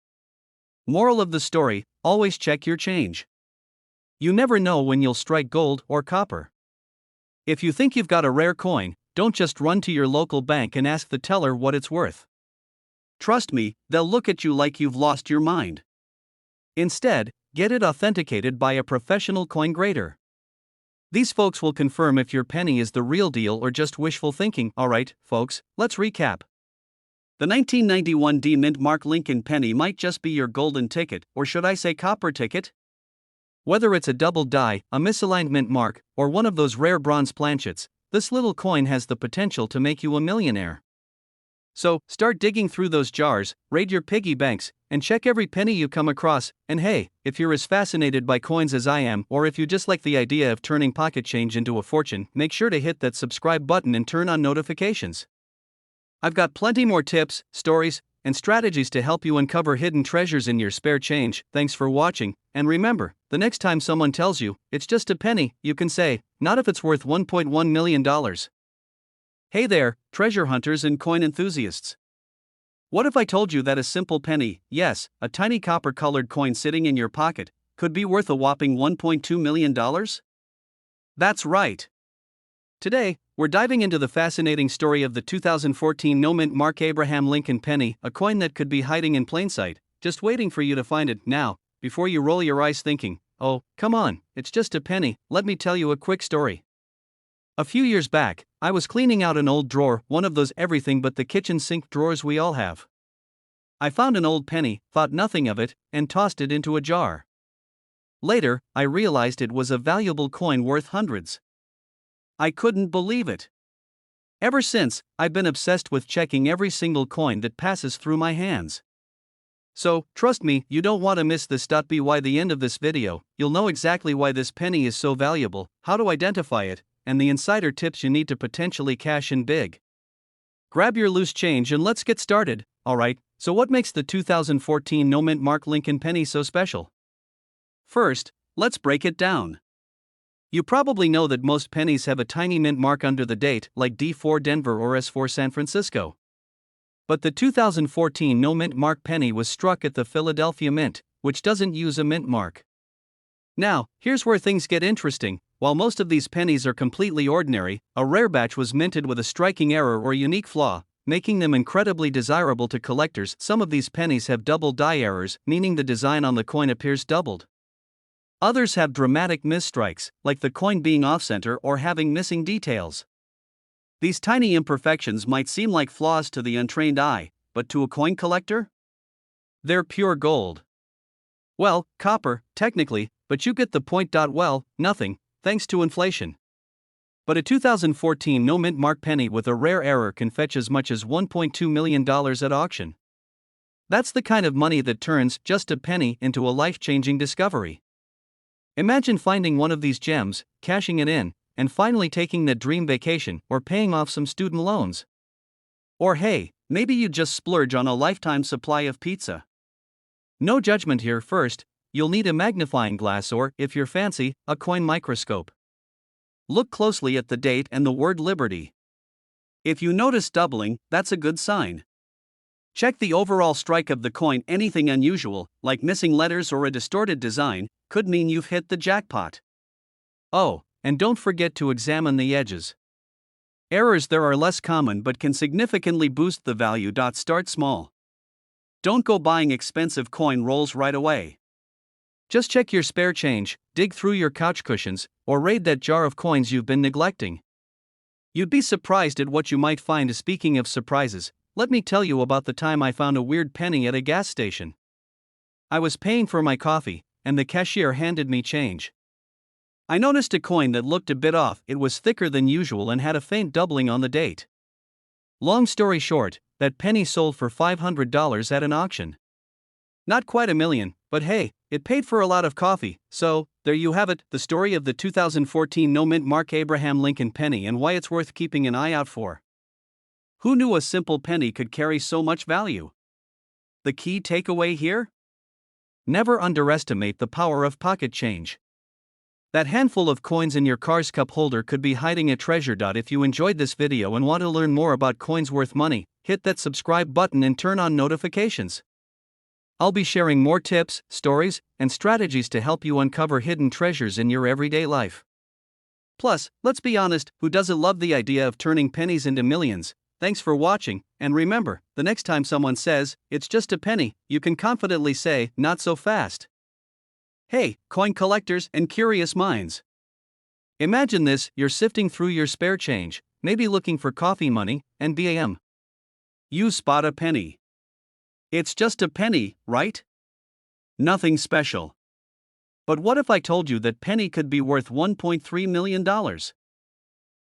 Moral of the story, always check your change. You never know when you'll strike gold or copper. If you think you've got a rare coin, don't just run to your local bank and ask the teller what it's worth. Trust me, they'll look at you like you've lost your mind. Instead, get it authenticated by a professional coin grader. These folks will confirm if your penny is the real deal or just wishful thinking. Alright, folks, let's recap. The 1991 D Linn Penny might just be your golden ticket, or should I say copper ticket? Whether it's a double die, a misaligned mint mark, or one of those rare bronze planchets, this little coin has the potential to make you a millionaire. So, start digging through those jars, raid your piggy banks, and check every penny you come across. And hey, if you're as fascinated by coins as I am, or if you just like the idea of turning pocket change into a fortune, make sure to hit that subscribe button and turn on notifications. I've got plenty more tips, stories, and strategies to help you uncover hidden treasures in your spare change. Thanks for watching, and remember, the next time someone tells you it's just a penny, you can say, not if it's worth $1.1 million. Hey there, treasure hunters and coin enthusiasts. What if I told you that a simple penny, yes, a tiny copper-colored coin sitting in your pocket, could be worth a whopping $1.2 million? That's right. Today, we're diving into the fascinating story of the 2014 Nomen Abraham Lincoln Penny, a coin that could be hiding in plain sight, just waiting for you to find it. Now, before you roll your eyes thinking, oh, come on, it's just a penny, let me tell you a quick story. A few years back, I was cleaning out an old drawer, one of those everything but the kitchen sink drawers we all have. I found an old penny, thought nothing of it, and tossed it into a jar. Later, I realized it was a valuable coin worth hundreds. I couldn't believe it. Ever since, I've been obsessed with checking every single coin that passes through my hands. So, trust me, you don't want to miss this. By the end of this video, you'll know exactly why this penny is so valuable, how to identify it, and the insider tips you need to potentially cash in big. Grab your loose change and let's get started. Alright, so what makes the 2014 Nomen Lincoln Penny so special? First, let's break it down. You probably know that most pennies have a tiny mint mark under the date, like D4 Denver or S4 San Francisco. But the 2014 No Mint Mark penny was struck at the Philadelphia Mint, which doesn't use a mint mark. Now, here's where things get interesting. While most of these pennies are completely ordinary, a rare batch was minted with a striking error or unique flaw, making them incredibly desirable to collectors. Some of these pennies have double die errors, meaning the design on the coin appears doubled. Others have dramatic misstrikes, like the coin being off-center or having missing details. These tiny imperfections might seem like flaws to the untrained eye, but to a coin collector? They're pure gold. Well, copper, technically, but you get the point. Well, nothing, thanks to inflation. But a 2014 No Mint Mark penny with a rare error can fetch as much as $1.2 million at auction. That's the kind of money that turns just a penny into a life-changing discovery. Imagine finding one of these gems, cashing it in, and finally taking that dream vacation or paying off some student loans. Or hey, maybe you just splurge on a lifetime supply of pizza. No judgment here. First, you'll need a magnifying glass or, if you're fancy, a coin microscope. Look closely at the date and the word Liberty. If you notice doubling, that's a good sign. Check the overall strike of the coin. Anything unusual, like missing letters or a distorted design, could mean you've hit the jackpot. Oh, and don't forget to examine the edges. Errors there are less common but can significantly boost the value. Start small. Don't go buying expensive coin rolls right away. Just check your spare change, dig through your couch cushions, or raid that jar of coins you've been neglecting. You'd be surprised at what you might find. Speaking of surprises, let me tell you about the time I found a weird penny at a gas station. I was paying for my coffee, and the cashier handed me change. I noticed a coin that looked a bit off. It was thicker than usual and had a faint doubling on the date. Long story short, that penny sold for $500 at an auction. Not quite $1 million, but hey, it paid for a lot of coffee. So, there you have it, the story of the 2014 Nomen Mark Abraham Lincoln penny and why it's worth keeping an eye out for. Who knew a simple penny could carry so much value? The key takeaway here? Never underestimate the power of pocket change. That handful of coins in your car's cup holder could be hiding a treasure. If you enjoyed this video and want to learn more about coins worth money, hit that subscribe button and turn on notifications. I'll be sharing more tips, stories, and strategies to help you uncover hidden treasures in your everyday life. Plus, let's be honest, who doesn't love the idea of turning pennies into millions? Thanks for watching, and remember, the next time someone says, "It's just a penny," you can confidently say, "Not so fast." Hey, coin collectors and curious minds. Imagine this: you're sifting through your spare change, maybe looking for coffee money, and bam! You spot a penny. It's just a penny, right? Nothing special. But what if I told you that penny could be worth $1.3 million?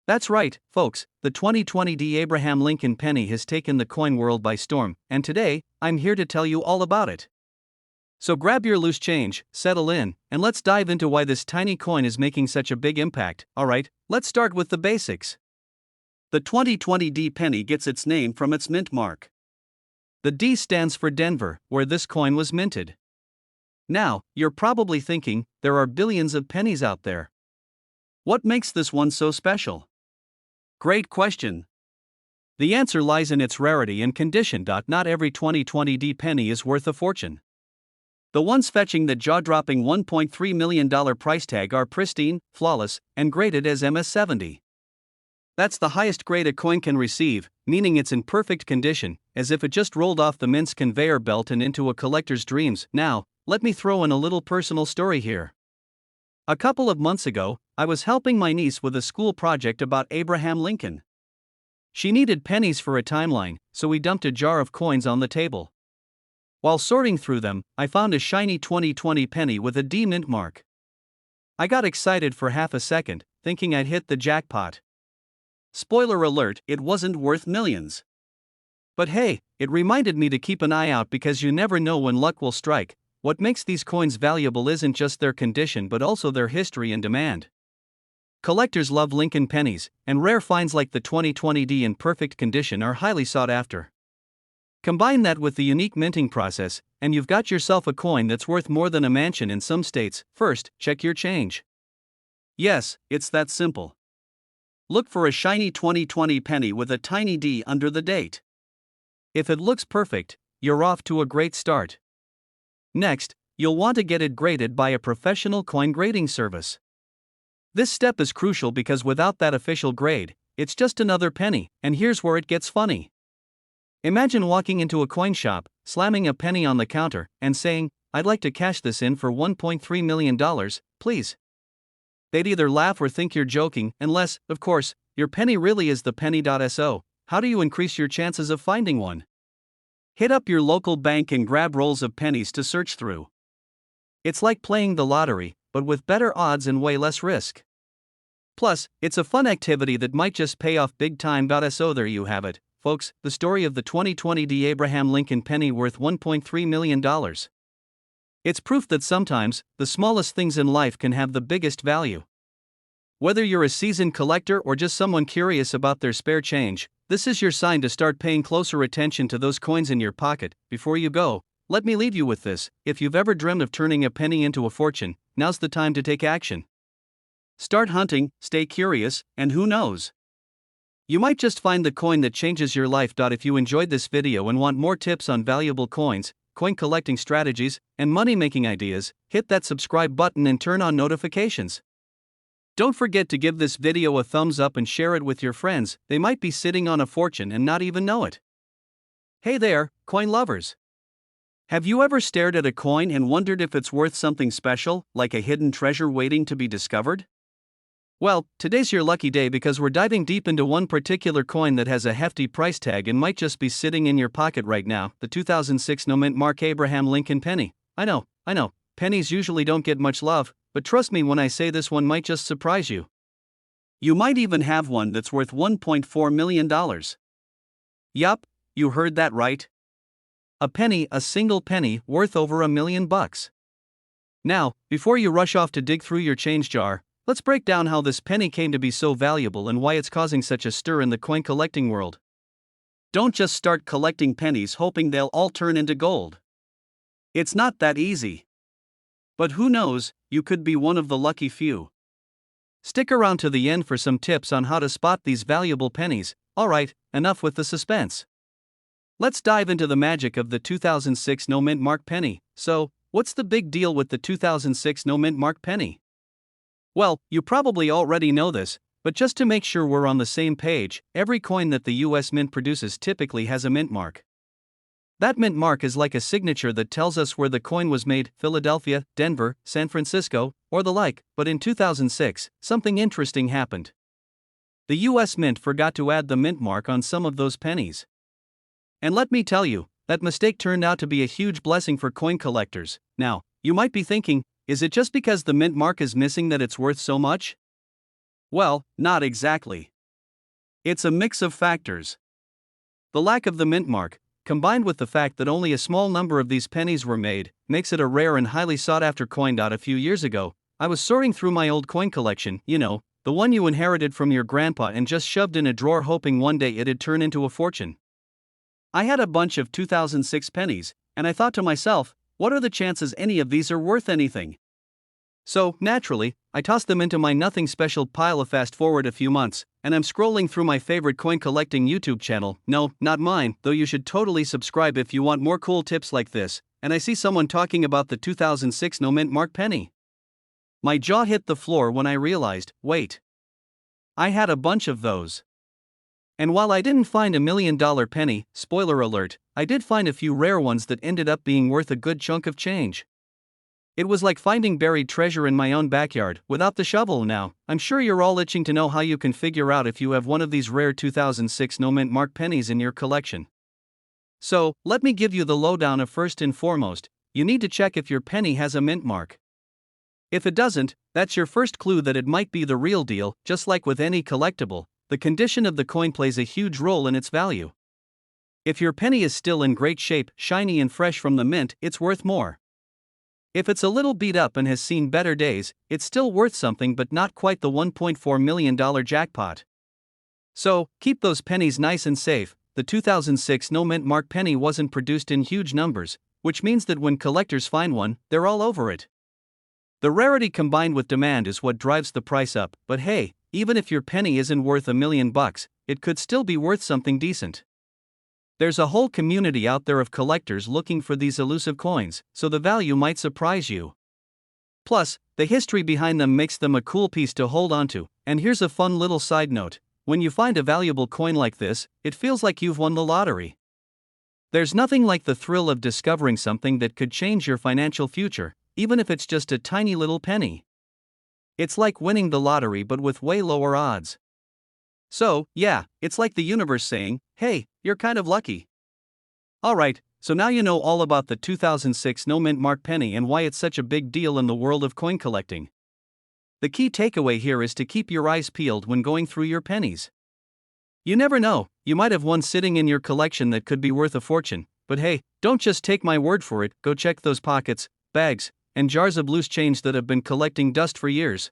That's right, folks, the 2020 D Abraham Lincoln penny has taken the coin world by storm, and today, I'm here to tell you all about it. So grab your loose change, settle in, and let's dive into why this tiny coin is making such a big impact. Alright, let's start with the basics. The 2020 D penny gets its name from its mint mark. The D stands for Denver, where this coin was minted. Now, you're probably thinking, there are billions of pennies out there. What makes this one so special? Great question. The answer lies in its rarity and condition. Not every 2020 D penny is worth a fortune. The ones fetching the jaw-dropping $1.3 million price tag are pristine, flawless, and graded as MS-70. That's the highest grade a coin can receive, meaning it's in perfect condition, as if it just rolled off the mint's conveyor belt and into a collector's dreams. Now, let me throw in a little personal story here. A couple of months ago, I was helping my niece with a school project about Abraham Lincoln. She needed pennies for a timeline, so we dumped a jar of coins on the table. While sorting through them, I found a shiny 2020 penny with a D mint mark. I got excited for half a second, thinking I'd hit the jackpot. Spoiler alert, it wasn't worth millions. But hey, it reminded me to keep an eye out because you never know when luck will strike. What makes these coins valuable isn't just their condition but also their history and demand. Collectors love Lincoln pennies, and rare finds like the 2020 D in perfect condition are highly sought after. Combine that with the unique minting process, and you've got yourself a coin that's worth more than a mansion in some states. First, check your change. Yes, it's that simple. Look for a shiny 2020 penny with a tiny D under the date. If it looks perfect, you're off to a great start. Next, you'll want to get it graded by a professional coin grading service. This step is crucial because without that official grade, it's just another penny, and here's where it gets funny. Imagine walking into a coin shop, slamming a penny on the counter, and saying, "I'd like to cash this in for $1.3 million, please." They'd either laugh or think you're joking, unless, of course, your penny really is the penny.so. How do you increase your chances of finding one? Hit up your local bank and grab rolls of pennies to search through. It's like playing the lottery, but with better odds and way less risk. Plus, it's a fun activity that might just pay off big time. So there you have it, folks, the story of the 2020 D Abraham Lincoln penny worth $1.3 million. It's proof that sometimes, the smallest things in life can have the biggest value. Whether you're a seasoned collector or just someone curious about their spare change, this is your sign to start paying closer attention to those coins in your pocket. Before you go, let me leave you with this: if you've ever dreamed of turning a penny into a fortune, now's the time to take action. Start hunting, stay curious, and who knows? You might just find the coin that changes your life. If you enjoyed this video and want more tips on valuable coins, coin collecting strategies, and money-making ideas, hit that subscribe button and turn on notifications. Don't forget to give this video a thumbs up and share it with your friends. They might be sitting on a fortune and not even know it. Hey there, coin lovers! Have you ever stared at a coin and wondered if it's worth something special, like a hidden treasure waiting to be discovered? Well, today's your lucky day because we're diving deep into one particular coin that has a hefty price tag and might just be sitting in your pocket right now, the 2006 Nomen Mark Abraham Lincoln Penny. I know, pennies usually don't get much love, but trust me when I say this one might just surprise you. You might even have one that's worth $1.4 million. Yup, you heard that right. A penny, a single penny, worth over $1 million. Now, before you rush off to dig through your change jar, let's break down how this penny came to be so valuable and why it's causing such a stir in the coin collecting world. Don't just start collecting pennies hoping they'll all turn into gold. It's not that easy. But who knows, you could be one of the lucky few. Stick around to the end for some tips on how to spot these valuable pennies. Alright, enough with the suspense. Let's dive into the magic of the 2006 Nomen Mark Penny. So, what's the big deal with the 2006 Nomen Mark Penny? Well, you probably already know this, but just to make sure we're on the same page, every coin that the US Mint produces typically has a mint mark. That mint mark is like a signature that tells us where the coin was made, Philadelphia, Denver, San Francisco, or the like, but in 2006, something interesting happened. The US Mint forgot to add the mint mark on some of those pennies. And let me tell you, that mistake turned out to be a huge blessing for coin collectors. Now, you might be thinking, is it just because the mint mark is missing that it's worth so much? Well, not exactly. It's a mix of factors. The lack of the mint mark, combined with the fact that only a small number of these pennies were made, makes it a rare and highly sought-after coin. A few years ago, I was sorting through my old coin collection, the one you inherited from your grandpa and just shoved in a drawer hoping one day it'd turn into a fortune. I had a bunch of 2006 pennies, and I thought to myself, what are the chances any of these are worth anything? So, naturally, I tossed them into my nothing special pile. Fast forward a few months, and I'm scrolling through my favorite coin collecting YouTube channel, no, not mine, though you should totally subscribe if you want more cool tips like this, and I see someone talking about the 2006 Nomen Mark Penny. My jaw hit the floor when I realized, wait. I had a bunch of those. And while I didn't find $1 million penny, spoiler alert, I did find a few rare ones that ended up being worth a good chunk of change. It was like finding buried treasure in my own backyard, without the shovel. Now, I'm sure you're all itching to know how you can figure out if you have one of these rare 2006 Nomen Mark pennies in your collection. So, let me give you the lowdown of first and foremost, you need to check if your penny has a mint mark. If it doesn't, that's your first clue that it might be the real deal. Just like with any collectible, the condition of the coin plays a huge role in its value. If your penny is still in great shape, shiny and fresh from the mint, it's worth more. If it's a little beat up and has seen better days, it's still worth something but not quite the $1.4 million jackpot. So, keep those pennies nice and safe. The 2006 Nomen Mark Penny wasn't produced in huge numbers, which means that when collectors find one, they're all over it. The rarity combined with demand is what drives the price up, but hey, even if your penny isn't worth $1 million, it could still be worth something decent. There's a whole community out there of collectors looking for these elusive coins, so the value might surprise you. Plus, the history behind them makes them a cool piece to hold onto, and here's a fun little side note. When you find a valuable coin like this, it feels like you've won the lottery. There's nothing like the thrill of discovering something that could change your financial future, even if it's just a tiny little penny. It's like winning the lottery but with way lower odds. So, yeah, it's like the universe saying, hey, you're kind of lucky. Alright, so now you know all about the 2006 Nomen Mark Penny and why it's such a big deal in the world of coin collecting. The key takeaway here is to keep your eyes peeled when going through your pennies. You never know, you might have one sitting in your collection that could be worth a fortune, but hey, don't just take my word for it, go check those pockets, bags, and jars of loose change that have been collecting dust for years.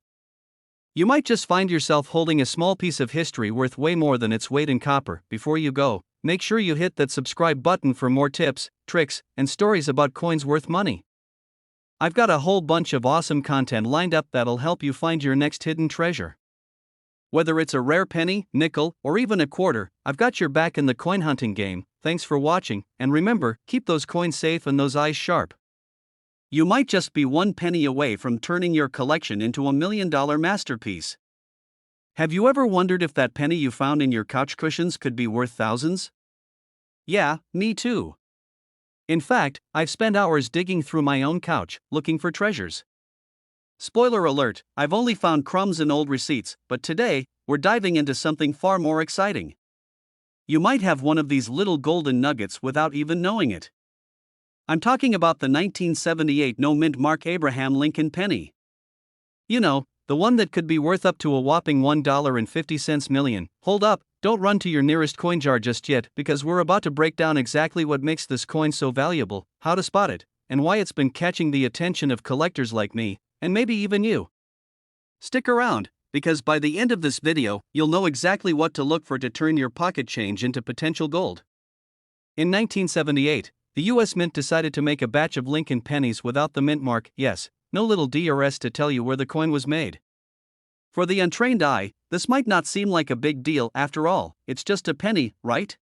You might just find yourself holding a small piece of history worth way more than its weight in copper. Before you go, make sure you hit that subscribe button for more tips, tricks, and stories about coins worth money. I've got a whole bunch of awesome content lined up that'll help you find your next hidden treasure. Whether it's a rare penny, nickel, or even a quarter, I've got your back in the coin hunting game. Thanks for watching, and remember, keep those coins safe and those eyes sharp. You might just be one penny away from turning your collection into $1 million masterpiece. Have you ever wondered if that penny you found in your couch cushions could be worth thousands? Yeah, me too. In fact, I've spent hours digging through my own couch, looking for treasures. Spoiler alert, I've only found crumbs and old receipts, but today, we're diving into something far more exciting. You might have one of these little golden nuggets without even knowing it. I'm talking about the 1978 no-mint Mark Abraham Lincoln penny. You know, the one that could be worth up to a whopping $1.50 million. Hold up, don't run to your nearest coin jar just yet, because we're about to break down exactly what makes this coin so valuable, how to spot it, and why it's been catching the attention of collectors like me, and maybe even you. Stick around, because by the end of this video, you'll know exactly what to look for to turn your pocket change into potential gold. In 1978, the US Mint decided to make a batch of Lincoln pennies without the mint mark, yes, no little D or S to tell you where the coin was made. For the untrained eye, this might not seem like a big deal after all, it's just a penny, right?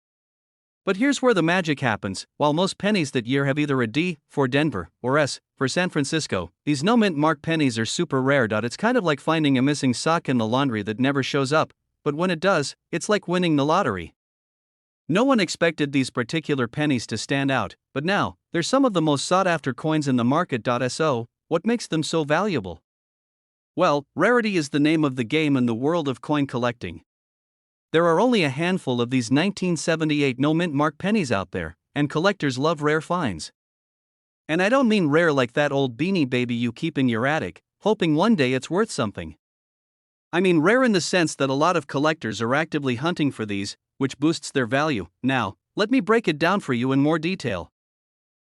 But here's where the magic happens. While most pennies that year have either a D for Denver or S for San Francisco, these no mint mark pennies are super rare. It's kind of like finding a missing sock in the laundry that never shows up, but when it does, it's like winning the lottery. No one expected these particular pennies to stand out, but now, they're some of the most sought after coins in the market. So, what makes them so valuable? Well, rarity is the name of the game in the world of coin collecting. There are only a handful of these 1978 no-mint mark pennies out there, and collectors love rare finds. And I don't mean rare like that old Beanie Baby you keep in your attic, hoping one day it's worth something. I mean rare in the sense that a lot of collectors are actively hunting for these, which boosts their value. Now, let me break it down for you in more detail.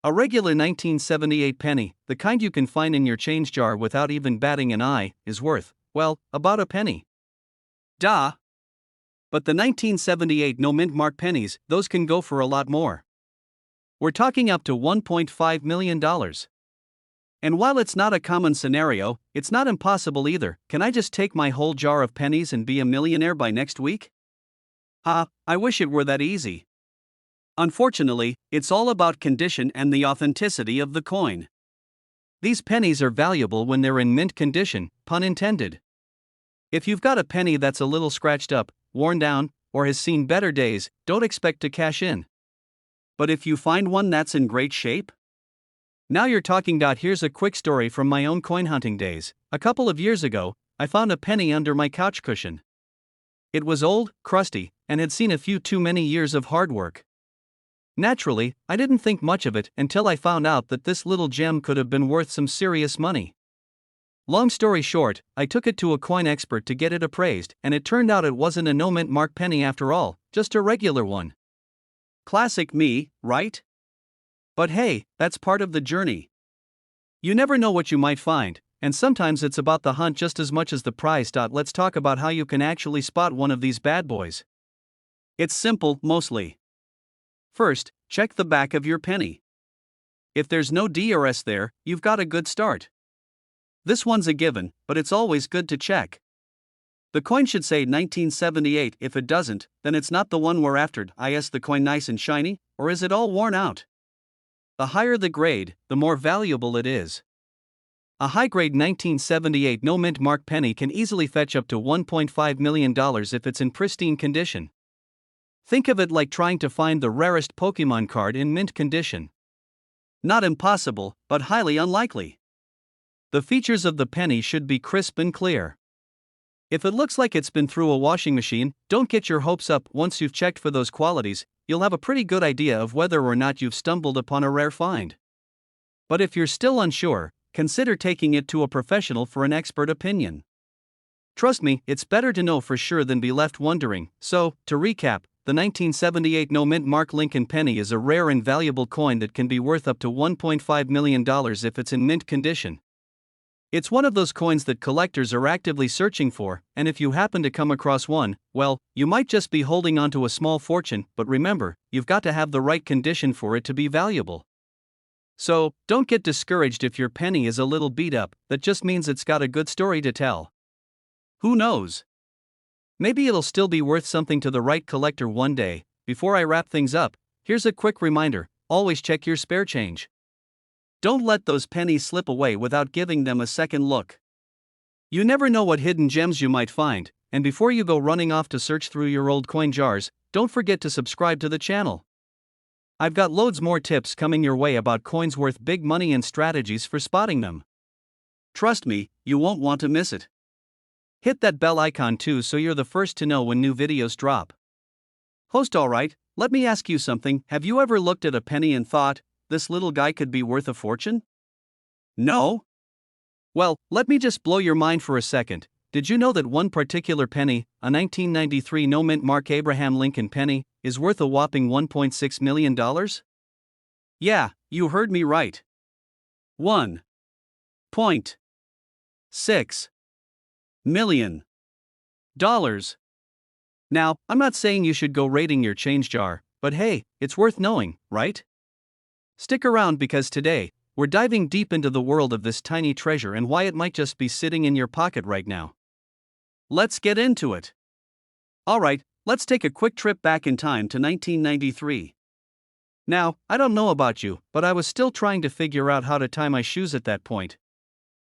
A regular 1978 penny, the kind you can find in your change jar without even batting an eye, is worth, well, about a penny. Duh! But the 1978 no-mint mark pennies, those can go for a lot more. We're talking up to $1.5 million. And while it's not a common scenario, it's not impossible either. Can I just take my whole jar of pennies and be a millionaire by next week? I wish it were that easy. Unfortunately, it's all about condition and the authenticity of the coin. These pennies are valuable when they're in mint condition, pun intended. If you've got a penny that's a little scratched up, worn down, or has seen better days, don't expect to cash in. But if you find one that's in great shape? Now you're talking. Here's a quick story from my own coin hunting days. A couple of years ago, I found a penny under my couch cushion. It was old, crusty, and had seen a few too many years of hard work. Naturally, I didn't think much of it until I found out that this little gem could have been worth some serious money. Long story short, I took it to a coin expert to get it appraised, and it turned out it wasn't a no-mint mark penny after all, just a regular one. Classic me, right? But hey, that's part of the journey. You never know what you might find, and sometimes it's about the hunt just as much as the prize. Let's talk about how you can actually spot one of these bad boys. It's simple, mostly. First, check the back of your penny. If there's no D or S there, you've got a good start. This one's a given, but it's always good to check. The coin should say 1978. If it doesn't, then it's not the one we're after. Is the coin nice and shiny, or is it all worn out? The higher the grade, the more valuable it is. A high-grade 1978 no-mint mark penny can easily fetch up to $1.5 million if it's in pristine condition. Think of it like trying to find the rarest Pokemon card in mint condition. Not impossible, but highly unlikely. The features of the penny should be crisp and clear. If it looks like it's been through a washing machine, don't get your hopes up. Once you've checked for those qualities, you'll have a pretty good idea of whether or not you've stumbled upon a rare find. But if you're still unsure, consider taking it to a professional for an expert opinion. Trust me, it's better to know for sure than be left wondering. So, to recap, the 1978 no-mint mark Lincoln penny is a rare and valuable coin that can be worth up to $1.5 million if it's in mint condition. It's one of those coins that collectors are actively searching for, and if you happen to come across one, well, you might just be holding onto a small fortune, but remember, you've got to have the right condition for it to be valuable. So, don't get discouraged if your penny is a little beat up. That just means it's got a good story to tell. Who knows? Maybe it'll still be worth something to the right collector one day. Before I wrap things up, here's a quick reminder: always check your spare change. Don't let those pennies slip away without giving them a second look. You never know what hidden gems you might find, and before you go running off to search through your old coin jars, don't forget to subscribe to the channel. I've got loads more tips coming your way about coins worth big money and strategies for spotting them. Trust me, you won't want to miss it. Hit that bell icon too so you're the first to know when new videos drop. Host, alright, let me ask you something. Have you ever looked at a penny and thought, this little guy could be worth a fortune? No? Well, let me just blow your mind for a second. Did you know that one particular penny, a 1993 no-mint mark Abraham Lincoln penny, is worth a whopping $1.6 million? Yeah, you heard me right. $1.6 million. Now, I'm not saying you should go raiding your change jar, but hey, it's worth knowing, right? Stick around because today, we're diving deep into the world of this tiny treasure and why it might just be sitting in your pocket right now. Let's get into it. Alright, let's take a quick trip back in time to 1993. Now, I don't know about you, but I was still trying to figure out how to tie my shoes at that point.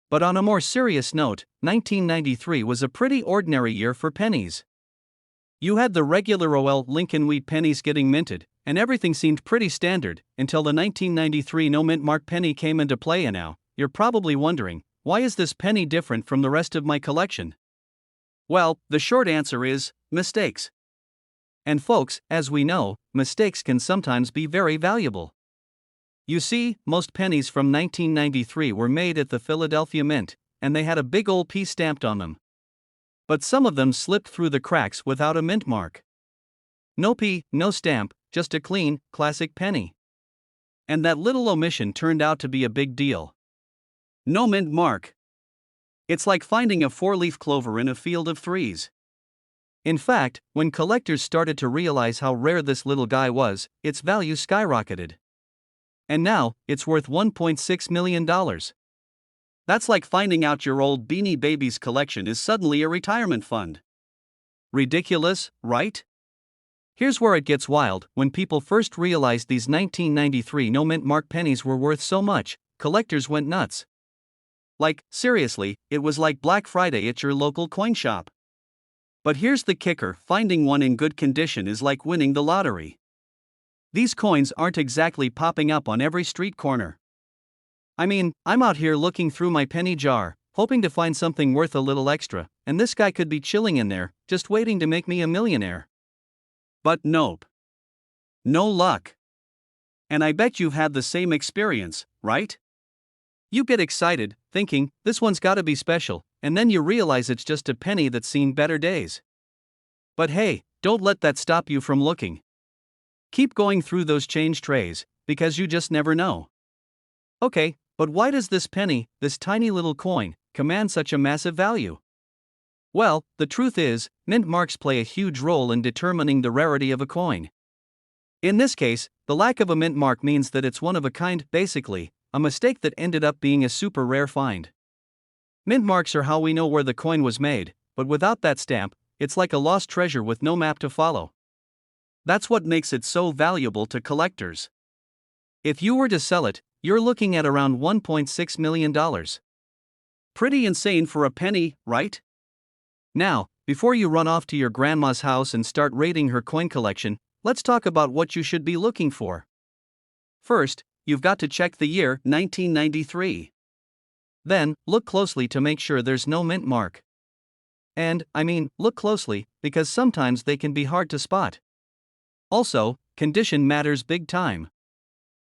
But on a more serious note, 1993 was a pretty ordinary year for pennies. You had the regular old Lincoln wheat pennies getting minted, and everything seemed pretty standard, until the 1993 no-mint mark penny came into play. And now, you're probably wondering, why is this penny different from the rest of my collection? Well, the short answer is, mistakes. And folks, as we know, mistakes can sometimes be very valuable. You see, most pennies from 1993 were made at the Philadelphia Mint, and they had a big old P stamped on them. But some of them slipped through the cracks without a mint mark. No P, no stamp, just a clean, classic penny. And that little omission turned out to be a big deal. No mint mark. It's like finding a four-leaf clover in a field of threes. In fact, when collectors started to realize how rare this little guy was, its value skyrocketed. And now, it's worth $1.6 million. That's like finding out your old Beanie Babies collection is suddenly a retirement fund. Ridiculous, right? Here's where it gets wild. When people first realized these 1993 no-mint mark pennies were worth so much, collectors went nuts. Like, seriously, it was like Black Friday at your local coin shop. But here's the kicker, finding one in good condition is like winning the lottery. These coins aren't exactly popping up on every street corner. I mean, I'm out here looking through my penny jar, hoping to find something worth a little extra, and this guy could be chilling in there, just waiting to make me a millionaire. But nope. No luck. And I bet you've had the same experience, right? You get excited, thinking, this one's gotta be special, and then you realize it's just a penny that's seen better days. But hey, don't let that stop you from looking. Keep going through those change trays, because you just never know. Okay, but why does this penny, this tiny little coin, command such a massive value? Well, the truth is, mint marks play a huge role in determining the rarity of a coin. In this case, the lack of a mint mark means that it's one of a kind, basically, a mistake that ended up being a super rare find. Mint marks are how we know where the coin was made, but without that stamp, it's like a lost treasure with no map to follow. That's what makes it so valuable to collectors. If you were to sell it, you're looking at around $1.6 million. Pretty insane for a penny, right? Now, before you run off to your grandma's house and start raiding her coin collection, let's talk about what you should be looking for. First, you've got to check the year 1993. Then, look closely to make sure there's no mint mark. And, look closely, because sometimes they can be hard to spot. Also, condition matters big time.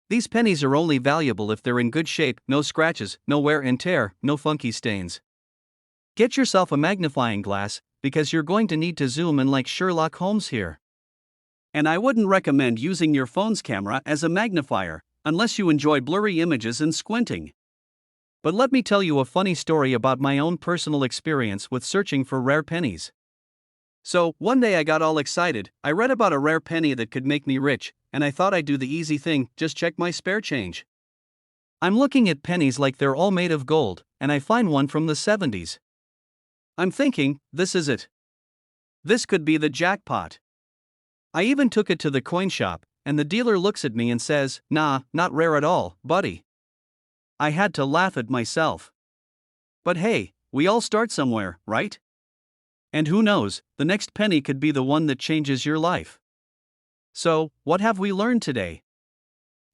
These pennies are only valuable if they're in good shape, no scratches, no wear and tear, no funky stains. Get yourself a magnifying glass, because you're going to need to zoom in like Sherlock Holmes here. And I wouldn't recommend using your phone's camera as a magnifier, unless you enjoy blurry images and squinting. But let me tell you a funny story about my own personal experience with searching for rare pennies. So, one day I got all excited, I read about a rare penny that could make me rich, and I thought I'd do the easy thing, just check my spare change. I'm looking at pennies like they're all made of gold, and I find one from the 70s. I'm thinking, this is it. This could be the jackpot. I even took it to the coin shop, and the dealer looks at me and says, "Nah, not rare at all, buddy." I had to laugh at myself. But hey, we all start somewhere, right? And who knows, the next penny could be the one that changes your life. So, what have we learned today?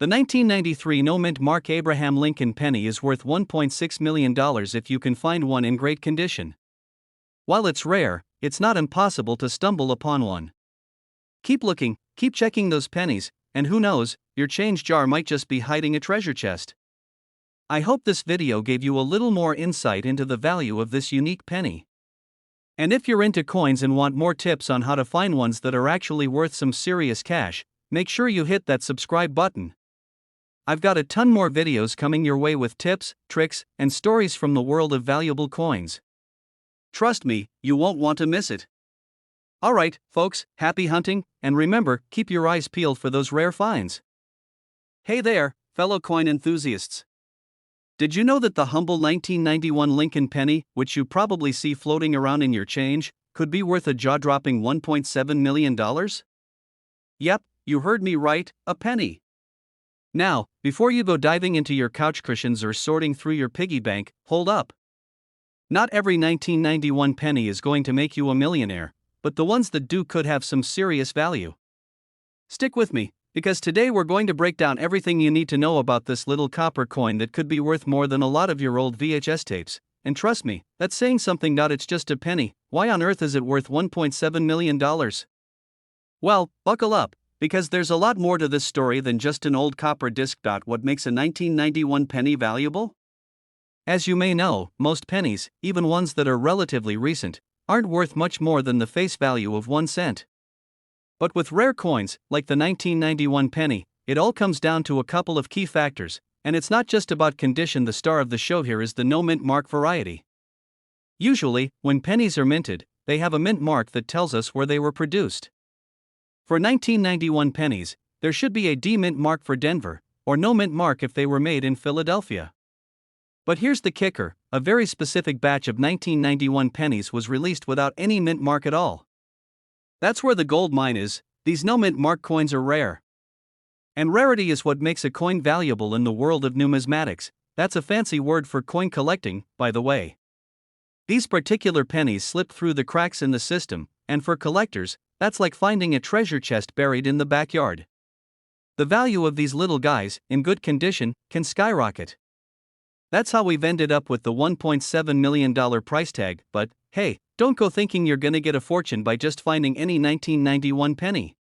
The 1993 Nomen Mark Abraham Lincoln penny is worth $1.6 million if you can find one in great condition. While it's rare, it's not impossible to stumble upon one. Keep looking, keep checking those pennies, and who knows, your change jar might just be hiding a treasure chest. I hope this video gave you a little more insight into the value of this unique penny. And if you're into coins and want more tips on how to find ones that are actually worth some serious cash, make sure you hit that subscribe button. I've got a ton more videos coming your way with tips, tricks, and stories from the world of valuable coins. Trust me, you won't want to miss it. Alright, folks, happy hunting, and remember, keep your eyes peeled for those rare finds. Hey there, fellow coin enthusiasts. Did you know that the humble 1991 Lincoln penny, which you probably see floating around in your change, could be worth a jaw-dropping $1.7 million? Yep, you heard me right, a penny. Now, before you go diving into your couch cushions or sorting through your piggy bank, hold up. Not every 1991 penny is going to make you a millionaire, but the ones that do could have some serious value. Stick with me, because today we're going to break down everything you need to know about this little copper coin that could be worth more than a lot of your old VHS tapes. And trust me, that's saying something. Not it's just a penny. Why on earth is it worth $1.7 million? Well, buckle up, because there's a lot more to this story than just an old copper disc. What makes a 1991 penny valuable? As you may know, most pennies, even ones that are relatively recent, aren't worth much more than the face value of 1 cent. But with rare coins, like the 1991 penny, it all comes down to a couple of key factors, and it's not just about condition. The star of the show here is the no mint mark variety. Usually, when pennies are minted, they have a mint mark that tells us where they were produced. For 1991 pennies, there should be a D mint mark for Denver, or no mint mark if they were made in Philadelphia. But here's the kicker, a very specific batch of 1991 pennies was released without any mint mark at all. That's where the gold mine is. These no mint mark coins are rare. And rarity is what makes a coin valuable in the world of numismatics. That's a fancy word for coin collecting, by the way. These particular pennies slip through the cracks in the system, and for collectors, that's like finding a treasure chest buried in the backyard. The value of these little guys, in good condition, can skyrocket. That's how we've ended up with the $1.7 million price tag, but hey, don't go thinking you're gonna get a fortune by just finding any 1991 penny.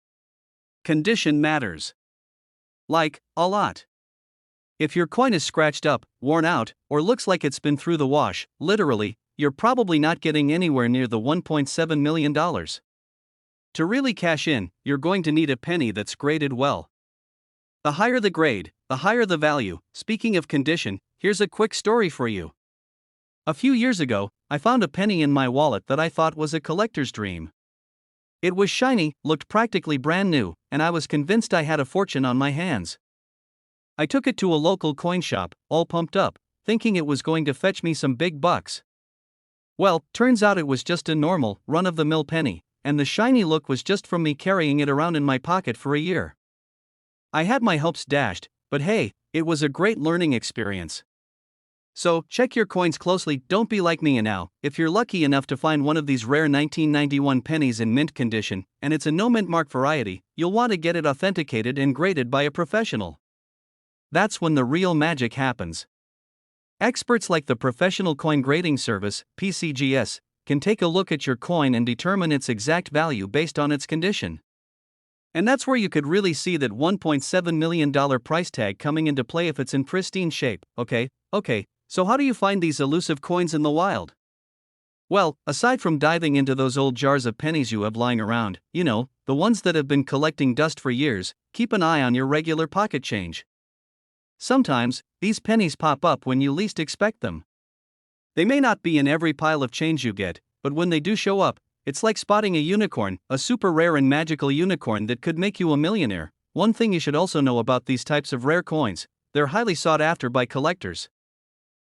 Condition matters. Like, a lot. If your coin is scratched up, worn out, or looks like it's been through the wash, literally, you're probably not getting anywhere near the $1.7 million. To really cash in, you're going to need a penny that's graded well. The higher the grade, the higher the value. Speaking of condition, here's a quick story for you. A few years ago, I found a penny in my wallet that I thought was a collector's dream. It was shiny, looked practically brand new, and I was convinced I had a fortune on my hands. I took it to a local coin shop, all pumped up, thinking it was going to fetch me some big bucks. Well, turns out it was just a normal, run-of-the-mill penny, and the shiny look was just from me carrying it around in my pocket for a year. I had my hopes dashed, but hey, it was a great learning experience. So, check your coins closely. Don't be like me. And now, if you're lucky enough to find one of these rare 1991 pennies in mint condition, and it's a no mint mark variety, you'll want to get it authenticated and graded by a professional. That's when the real magic happens. Experts like the Professional Coin Grading Service, PCGS, can take a look at your coin and determine its exact value based on its condition. And that's where you could really see that $1.7 million price tag coming into play if it's in pristine shape. Okay, so how do you find these elusive coins in the wild? Well, aside from diving into those old jars of pennies you have lying around, the ones that have been collecting dust for years, keep an eye on your regular pocket change. Sometimes, these pennies pop up when you least expect them. They may not be in every pile of change you get, but when they do show up, it's like spotting a unicorn, a super rare and magical unicorn that could make you a millionaire. One thing you should also know about these types of rare coins, they're highly sought after by collectors.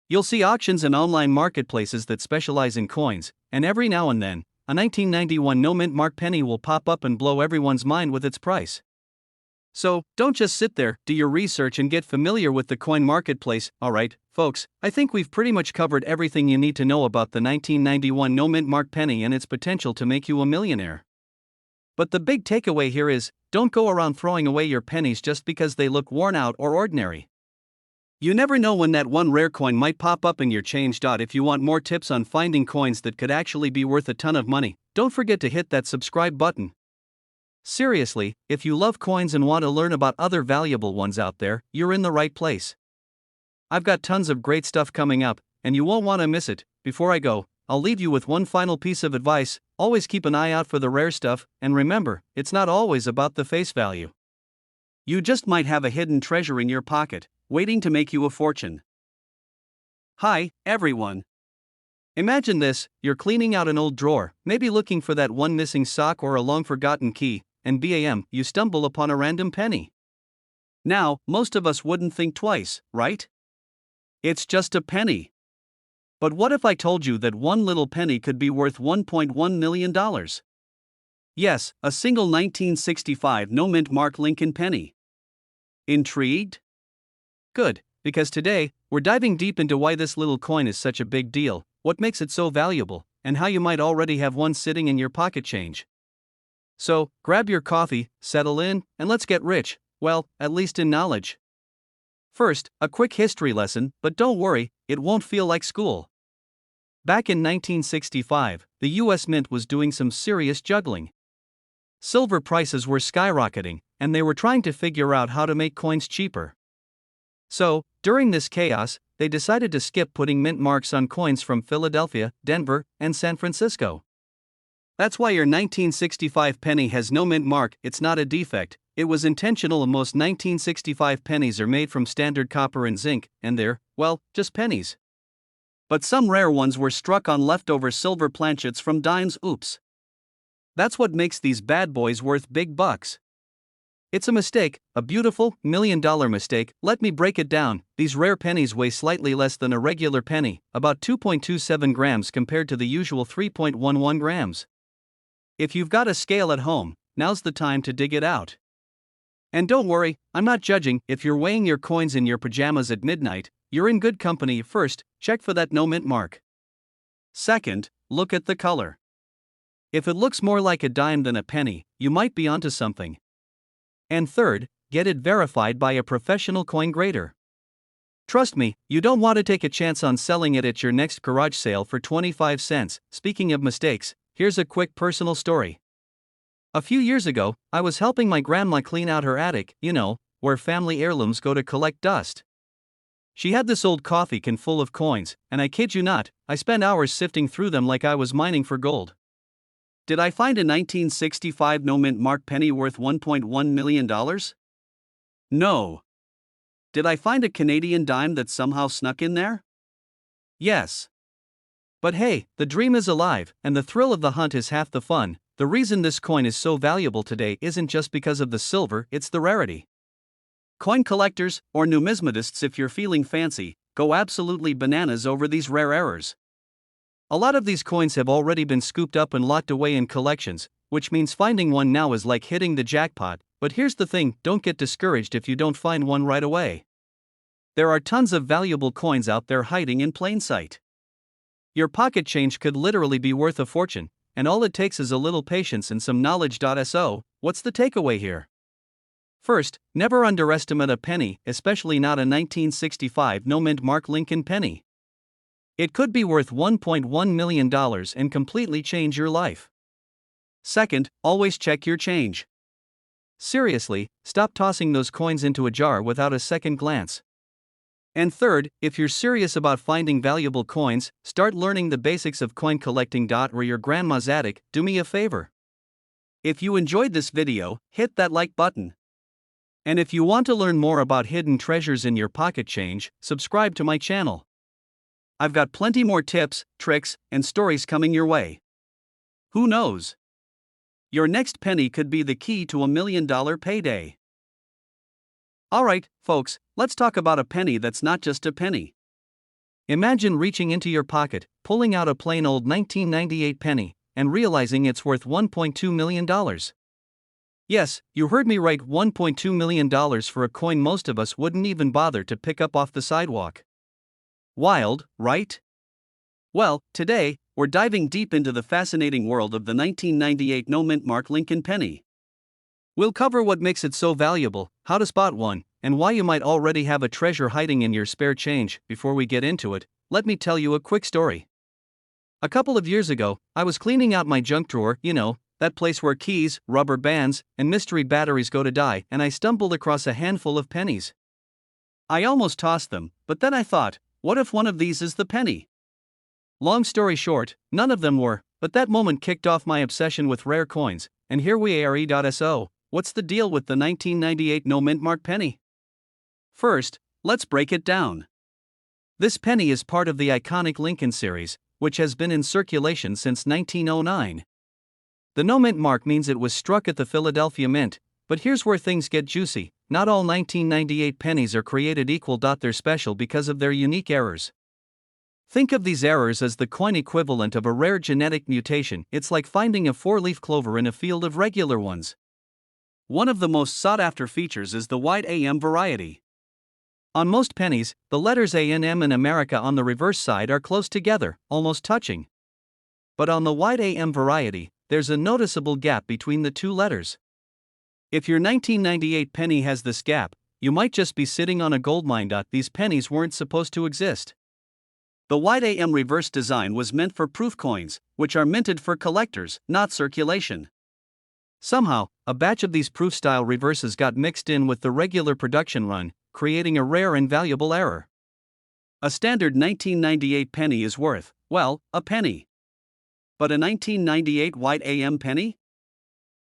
You'll see auctions and online marketplaces that specialize in coins, and every now and then, a 1991 no mint mark penny will pop up and blow everyone's mind with its price. So, don't just sit there, do your research and get familiar with the coin marketplace. Alright, folks, I think we've pretty much covered everything you need to know about the 1991 no mint mark penny and its potential to make you a millionaire. But the big takeaway here is, don't go around throwing away your pennies just because they look worn out or ordinary. You never know when that one rare coin might pop up in your change. If you want more tips on finding coins that could actually be worth a ton of money, don't forget to hit that subscribe button. Seriously, if you love coins and want to learn about other valuable ones out there, you're in the right place. I've got tons of great stuff coming up, and you won't want to miss it. Before I go, I'll leave you with one final piece of advice: always keep an eye out for the rare stuff, and remember, it's not always about the face value. You just might have a hidden treasure in your pocket, waiting to make you a fortune. Hi, everyone. Imagine this: you're cleaning out an old drawer, maybe looking for that one missing sock or a long-forgotten key, and bam, you stumble upon a random penny. Now, most of us wouldn't think twice, right? It's just a penny. But what if I told you that one little penny could be worth $1.1 million? Yes, a single 1965 Nomen Mark Lincoln penny. Intrigued? Good, because today, we're diving deep into why this little coin is such a big deal, what makes it so valuable, and how you might already have one sitting in your pocket change. So, grab your coffee, settle in, and let's get rich, well, at least in knowledge. First, a quick history lesson, but don't worry, it won't feel like school. Back in 1965, the US Mint was doing some serious juggling. Silver prices were skyrocketing, and they were trying to figure out how to make coins cheaper. So, during this chaos, they decided to skip putting mint marks on coins from Philadelphia, Denver, and San Francisco. That's why your 1965 penny has no mint mark. It's not a defect, it was intentional. Most 1965 pennies are made from standard copper and zinc, and they're, well, just pennies. But some rare ones were struck on leftover silver planchets from dimes. Oops. That's what makes these bad boys worth big bucks. It's a mistake, a beautiful, $1 million mistake. Let me break it down. These rare pennies weigh slightly less than a regular penny, about 2.27 grams compared to the usual 3.11 grams. If you've got a scale at home, now's the time to dig it out. And don't worry, I'm not judging. If you're weighing your coins in your pajamas at midnight, you're in good company. First, check for that no mint mark. Second, look at the color. If it looks more like a dime than a penny, you might be onto something. And third, get it verified by a professional coin grader. Trust me, you don't want to take a chance on selling it at your next garage sale for 25 cents. Speaking of mistakes, here's a quick personal story. A few years ago, I was helping my grandma clean out her attic, where family heirlooms go to collect dust. She had this old coffee can full of coins, and I kid you not, I spent hours sifting through them like I was mining for gold. Did I find a 1965 no mint mark penny worth $1.1 million? No. Did I find a Canadian dime that somehow snuck in there? Yes. But hey, the dream is alive, and the thrill of the hunt is half the fun. The reason this coin is so valuable today isn't just because of the silver, it's the rarity. Coin collectors, or numismatists if you're feeling fancy, go absolutely bananas over these rare errors. A lot of these coins have already been scooped up and locked away in collections, which means finding one now is like hitting the jackpot. But here's the thing, don't get discouraged if you don't find one right away. There are tons of valuable coins out there hiding in plain sight. Your pocket change could literally be worth a fortune, and all it takes is a little patience and some knowledge. So, what's the takeaway here? First, never underestimate a penny, especially not a 1965 no mint mark Lincoln penny. It could be worth $1.1 million and completely change your life. Second, always check your change. Seriously, stop tossing those coins into a jar without a second glance. And third, if you're serious about finding valuable coins, start learning the basics of coin collecting. Or your grandma's attic. Do me a favor. If you enjoyed this video, hit that like button. And if you want to learn more about hidden treasures in your pocket change, subscribe to my channel. I've got plenty more tips, tricks, and stories coming your way. Who knows? Your next penny could be the key to $1 million payday. Alright, folks, let's talk about a penny that's not just a penny. Imagine reaching into your pocket, pulling out a plain old 1998 penny, and realizing it's worth $1.2 million. Yes, you heard me right, $1.2 million for a coin most of us wouldn't even bother to pick up off the sidewalk. Wild, right? Well, today, we're diving deep into the fascinating world of the 1998 Nomen Linn Penny. We'll cover what makes it so valuable, how to spot one, and why you might already have a treasure hiding in your spare change. Before we get into it, let me tell you a quick story. A couple of years ago, I was cleaning out my junk drawer, that place where keys, rubber bands, and mystery batteries go to die, and I stumbled across a handful of pennies. I almost tossed them, but then I thought, what if one of these is the penny? Long story short, none of them were, but that moment kicked off my obsession with rare coins, and here we are. So, what's the deal with the 1998 Nomen penny? First, let's break it down. This penny is part of the iconic Lincoln series, which has been in circulation since 1909. The Nomen mark means it was struck at the Philadelphia Mint, but here's where things get juicy. Not all 1998 pennies are created equal. They're special because of their unique errors. Think of these errors as the coin equivalent of a rare genetic mutation. It's like finding a four-leaf clover in a field of regular ones. One of the most sought-after features is the wide AM variety. On most pennies, the letters A and M in America on the reverse side are close together, almost touching. But on the wide AM variety, there's a noticeable gap between the two letters. If your 1998 penny has this gap, you might just be sitting on a goldmine. These pennies weren't supposed to exist. The wide AM reverse design was meant for proof coins, which are minted for collectors, not circulation. Somehow, a batch of these proof-style reverses got mixed in with the regular production run, creating a rare and valuable error. A standard 1998 penny is worth, well, a penny. But a 1998 wide AM penny?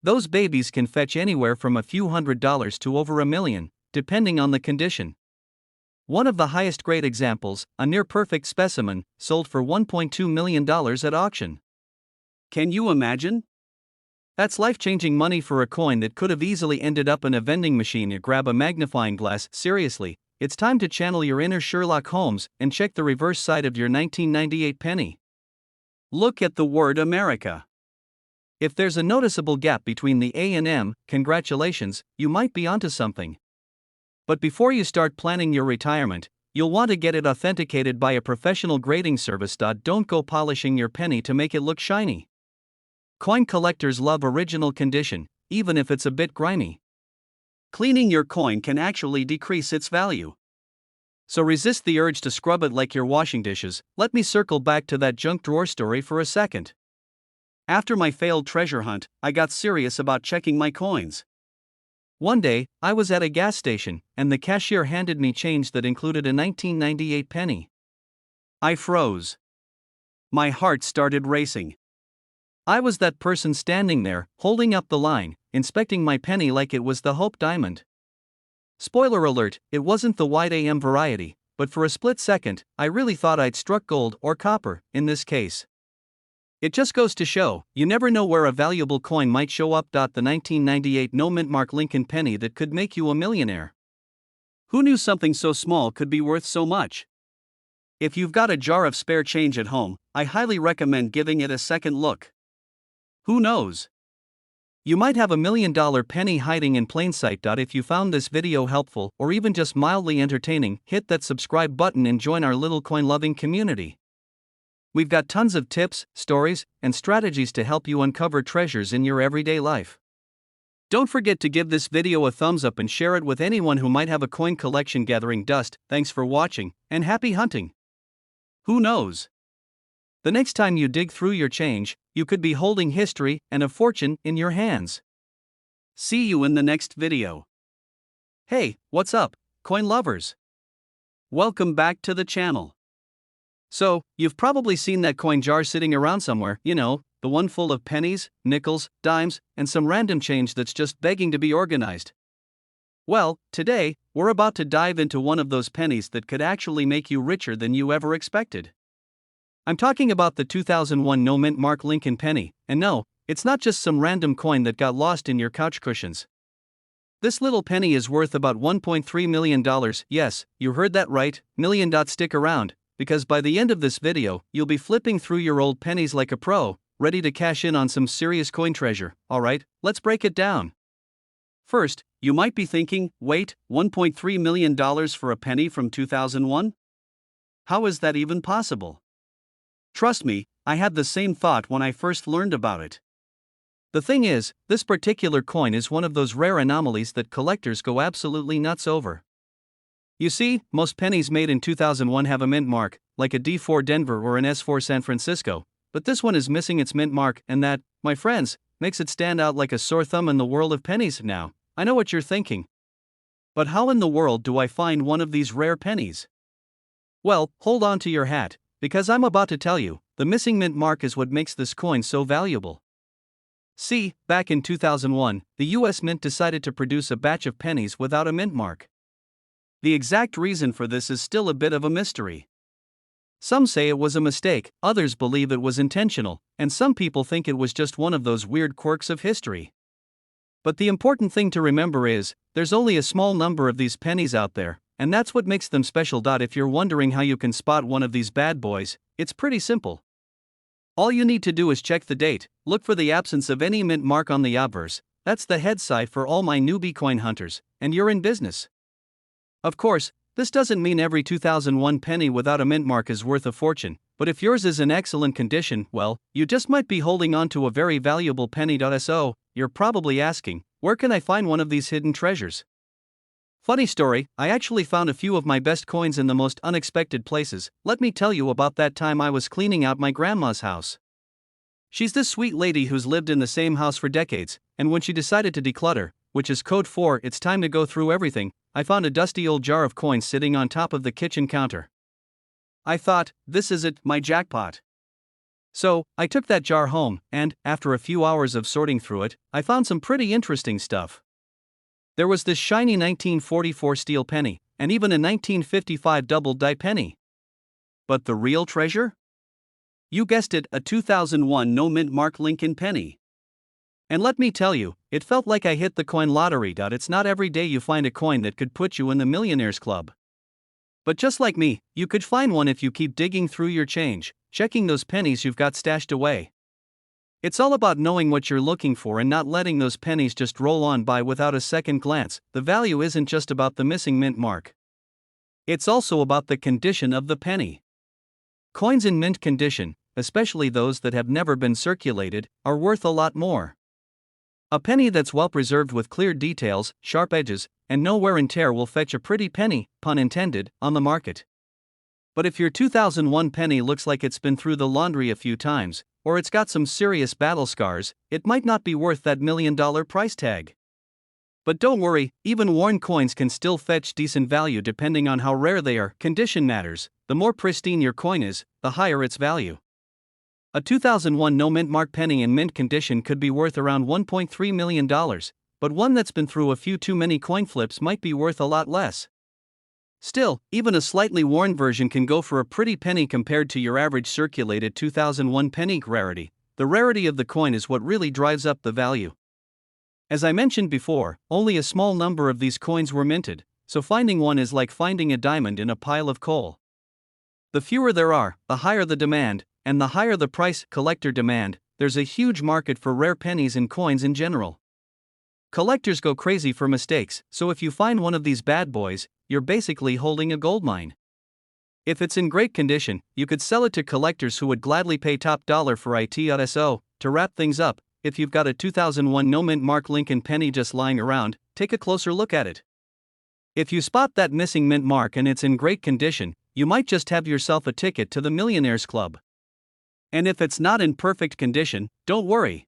Those babies can fetch anywhere from a few $100s to over $1 million, depending on the condition. One of the highest grade examples, a near-perfect specimen, sold for $1.2 million at auction. Can you imagine? That's life-changing money for a coin that could have easily ended up in a vending machine or grab a magnifying glass. Seriously, it's time to channel your inner Sherlock Holmes and check the reverse side of your 1998 penny. Look at the word America. If there's a noticeable gap between the A and M, congratulations, you might be onto something. But before you start planning your retirement, you'll want to get it authenticated by a professional grading service. Don't go polishing your penny to make it look shiny. Coin collectors love original condition, even if it's a bit grimy. Cleaning your coin can actually decrease its value. So resist the urge to scrub it like you're washing dishes. Let me circle back to that junk drawer story for a second. After my failed treasure hunt, I got serious about checking my coins. One day, I was at a gas station, and the cashier handed me change that included a 1998 penny. I froze. My heart started racing. I was that person standing there, holding up the line, inspecting my penny like it was the Hope Diamond. Spoiler alert, it wasn't the wide AM variety, but for a split second, I really thought I'd struck gold or copper, in this case. It just goes to show, you never know where a valuable coin might show up. The 1998 Nomen Linn penny that could make you a millionaire. Who knew something so small could be worth so much? If you've got a jar of spare change at home, I highly recommend giving it a second look. Who knows? You might have $1 million penny hiding in plain sight. If you found this video helpful or even just mildly entertaining, hit that subscribe button and join our little coin-loving community. We've got tons of tips, stories, and strategies to help you uncover treasures in your everyday life. Don't forget to give this video a thumbs up and share it with anyone who might have a coin collection gathering dust. Thanks for watching, and happy hunting! Who knows? The next time you dig through your change, you could be holding history and a fortune in your hands. See you in the next video. Hey, what's up, coin lovers? Welcome back to the channel. So, you've probably seen that coin jar sitting around somewhere, the one full of pennies, nickels, dimes, and some random change that's just begging to be organized. Well, today, we're about to dive into one of those pennies that could actually make you richer than you ever expected. I'm talking about the 2001 Nomen Linn Penny, and no, it's not just some random coin that got lost in your couch cushions. This little penny is worth about $1.3 million. Yes, you heard that right, million. Stick around, because by the end of this video, you'll be flipping through your old pennies like a pro, ready to cash in on some serious coin treasure. Alright, let's break it down. First, you might be thinking, wait, $1.3 million for a penny from 2001? How is that even possible? Trust me, I had the same thought when I first learned about it. The thing is, this particular coin is one of those rare anomalies that collectors go absolutely nuts over. You see, most pennies made in 2001 have a mint mark, like a D4 Denver or an S4 San Francisco, but this one is missing its mint mark, and that, my friends, makes it stand out like a sore thumb in the world of pennies. Now, I know what you're thinking. But how in the world do I find one of these rare pennies? Well, hold on to your hat, because I'm about to tell you, the missing mint mark is what makes this coin so valuable. See, back in 2001, the US Mint decided to produce a batch of pennies without a mint mark. The exact reason for this is still a bit of a mystery. Some say it was a mistake, others believe it was intentional, and some people think it was just one of those weird quirks of history. But the important thing to remember is, there's only a small number of these pennies out there, and that's what makes them special. If you're wondering how you can spot one of these bad boys, it's pretty simple. All you need to do is check the date, look for the absence of any mint mark on the obverse. That's the head side for all my newbie coin hunters, and you're in business. Of course, this doesn't mean every 2001 penny without a mint mark is worth a fortune, but if yours is in excellent condition, well, you just might be holding on to a very valuable penny. So, you're probably asking, where can I find one of these hidden treasures? Funny story, I actually found a few of my best coins in the most unexpected places. Let me tell you about that time I was cleaning out my grandma's house. She's this sweet lady who's lived in the same house for decades, and when she decided to declutter, which is code for it's time to go through everything, I found a dusty old jar of coins sitting on top of the kitchen counter. I thought, this is it, my jackpot. So, I took that jar home, and, after a few hours of sorting through it, I found some pretty interesting stuff. There was this shiny 1944 steel penny, and even a 1955 double-die penny. But the real treasure? You guessed it, a 2001 no mint mark Lincoln penny. And let me tell you, it felt like I hit the coin lottery. It's not every day you find a coin that could put you in the Millionaires Club. But just like me, you could find one if you keep digging through your change, checking those pennies you've got stashed away. It's all about knowing what you're looking for and not letting those pennies just roll on by without a second glance. The value isn't just about the missing mint mark. It's also about the condition of the penny. Coins in mint condition, especially those that have never been circulated, are worth a lot more. A penny that's well preserved with clear details, sharp edges, and no wear and tear will fetch a pretty penny, pun intended, on the market. But if your 2001 penny looks like it's been through the laundry a few times, or it's got some serious battle scars, it might not be worth that $1 million price tag. But don't worry, even worn coins can still fetch decent value depending on how rare they are. Condition matters. The more pristine your coin is, the higher its value. A 2001 no mint mark penny in mint condition could be worth around $1.3 million, but one that's been through a few too many coin flips might be worth a lot less. Still, even a slightly worn version can go for a pretty penny compared to your average circulated 2001 penny. Rarity. The rarity of the coin is what really drives up the value. As I mentioned before, only a small number of these coins were minted, so finding one is like finding a diamond in a pile of coal. The fewer there are, the higher the demand, and the higher the price. Collector demand. There's a huge market for rare pennies and coins in general. Collectors go crazy for mistakes, so if you find one of these bad boys, you're basically holding a goldmine. If it's in great condition, you could sell it to collectors who would gladly pay top dollar for it. So, to wrap things up, if you've got a 2001 no mint mark Lincoln penny just lying around, take a closer look at it. If you spot that missing mint mark and it's in great condition, you might just have yourself a ticket to the Millionaires Club. And if it's not in perfect condition, don't worry.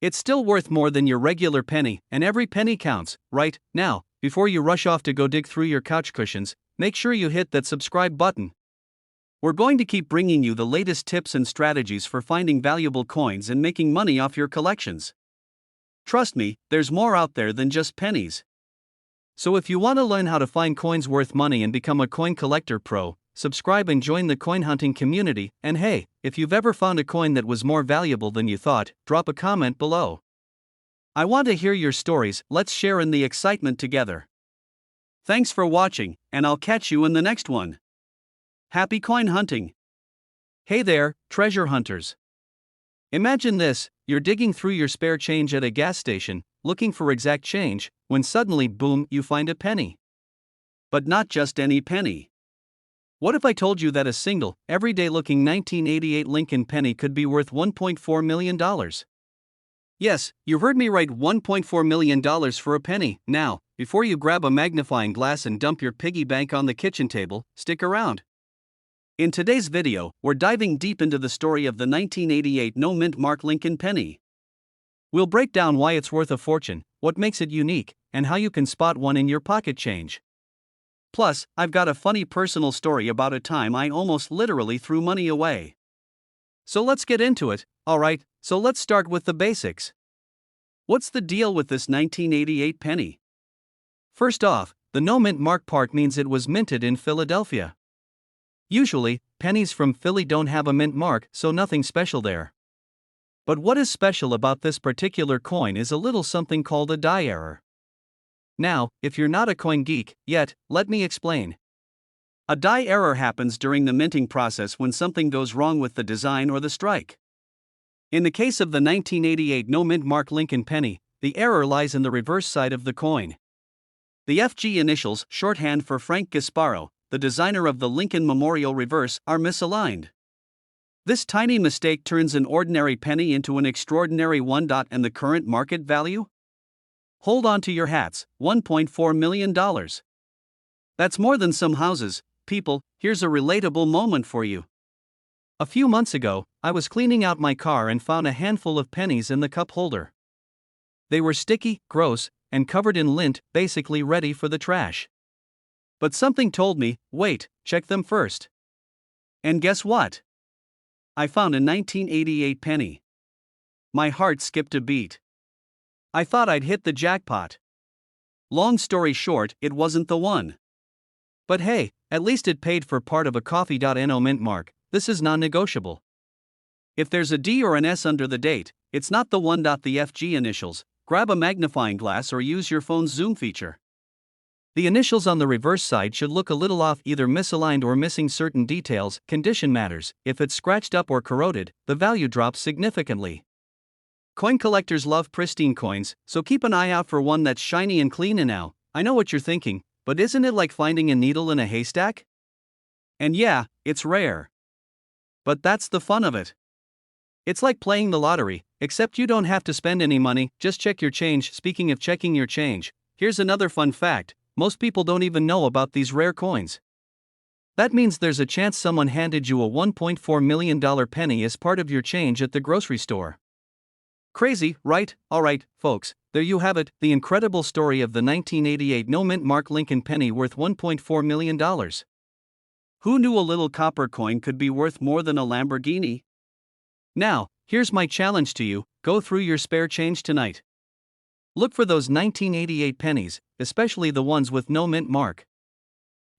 It's still worth more than your regular penny, and every penny counts. Right now, before you rush off to go dig through your couch cushions, make sure you hit that subscribe button. We're going to keep bringing you the latest tips and strategies for finding valuable coins and making money off your collections. Trust me, there's more out there than just pennies. So if you want to learn how to find coins worth money and become a coin collector pro, subscribe and join the coin hunting community. And hey, if you've ever found a coin that was more valuable than you thought, drop a comment below. I want to hear your stories. Let's share in the excitement together. Thanks for watching, and I'll catch you in the next one. Happy coin hunting! Hey there, treasure hunters. Imagine this, you're digging through your spare change at a gas station, looking for exact change, when suddenly, boom, you find a penny. But not just any penny. What if I told you that a single, everyday-looking 1988 Lincoln penny could be worth $1.4 million? Yes, you heard me right, $1.4 million for a penny. Now, before you grab a magnifying glass and dump your piggy bank on the kitchen table, stick around. In today's video, we're diving deep into the story of the 1988 no-mint mark Lincoln penny. We'll break down why it's worth a fortune, what makes it unique, and how you can spot one in your pocket change. Plus, I've got a funny personal story about a time I almost literally threw money away. So let's get into it. Alright, so let's start with the basics. What's the deal with this 1988 penny? First off, the no-mint mark part means it was minted in Philadelphia. Usually, pennies from Philly don't have a mint mark, so nothing special there. But what is special about this particular coin is a little something called a die error. Now, if you're not a coin geek yet, let me explain. A die error happens during the minting process when something goes wrong with the design or the strike. In the case of the 1988 no-mint mark Lincoln penny, the error lies in the reverse side of the coin. The FG initials, shorthand for Frank Gasparo, the designer of the Lincoln Memorial reverse, are misaligned. This tiny mistake turns an ordinary penny into an extraordinary one. And the current market value? Hold on to your hats, $1.4 million. That's more than some houses. People, here's a relatable moment for you. A few months ago, I was cleaning out my car and found a handful of pennies in the cup holder. They were sticky, gross, and covered in lint, basically ready for the trash. But something told me, wait, check them first. And guess what? I found a 1988 penny. My heart skipped a beat. I thought I'd hit the jackpot. Long story short, it wasn't the one. But hey, at least it paid for part of a coffee.no mint mark. This is non-negotiable. If there's a D or an S under the date, it's not the one. The FG initials. Grab a magnifying glass or use your phone's zoom feature. The initials on the reverse side should look a little off, either misaligned or missing certain details. Condition matters. If it's scratched up or corroded, the value drops significantly. Coin collectors love pristine coins, so keep an eye out for one that's shiny and clean. And now, I know what you're thinking, but isn't it like finding a needle in a haystack? And yeah, it's rare. But that's the fun of it. It's like playing the lottery, except you don't have to spend any money, just check your change. Speaking of checking your change, here's another fun fact: most people don't even know about these rare coins. That means there's a chance someone handed you a $1.4 million penny as part of your change at the grocery store. Crazy, right? Alright, folks, there you have it, the incredible story of the 1988 no-mint mark Lincoln penny worth $1.4 million. Who knew a little copper coin could be worth more than a Lamborghini? Now, here's my challenge to you: go through your spare change tonight. Look for those 1988 pennies, especially the ones with no mint mark.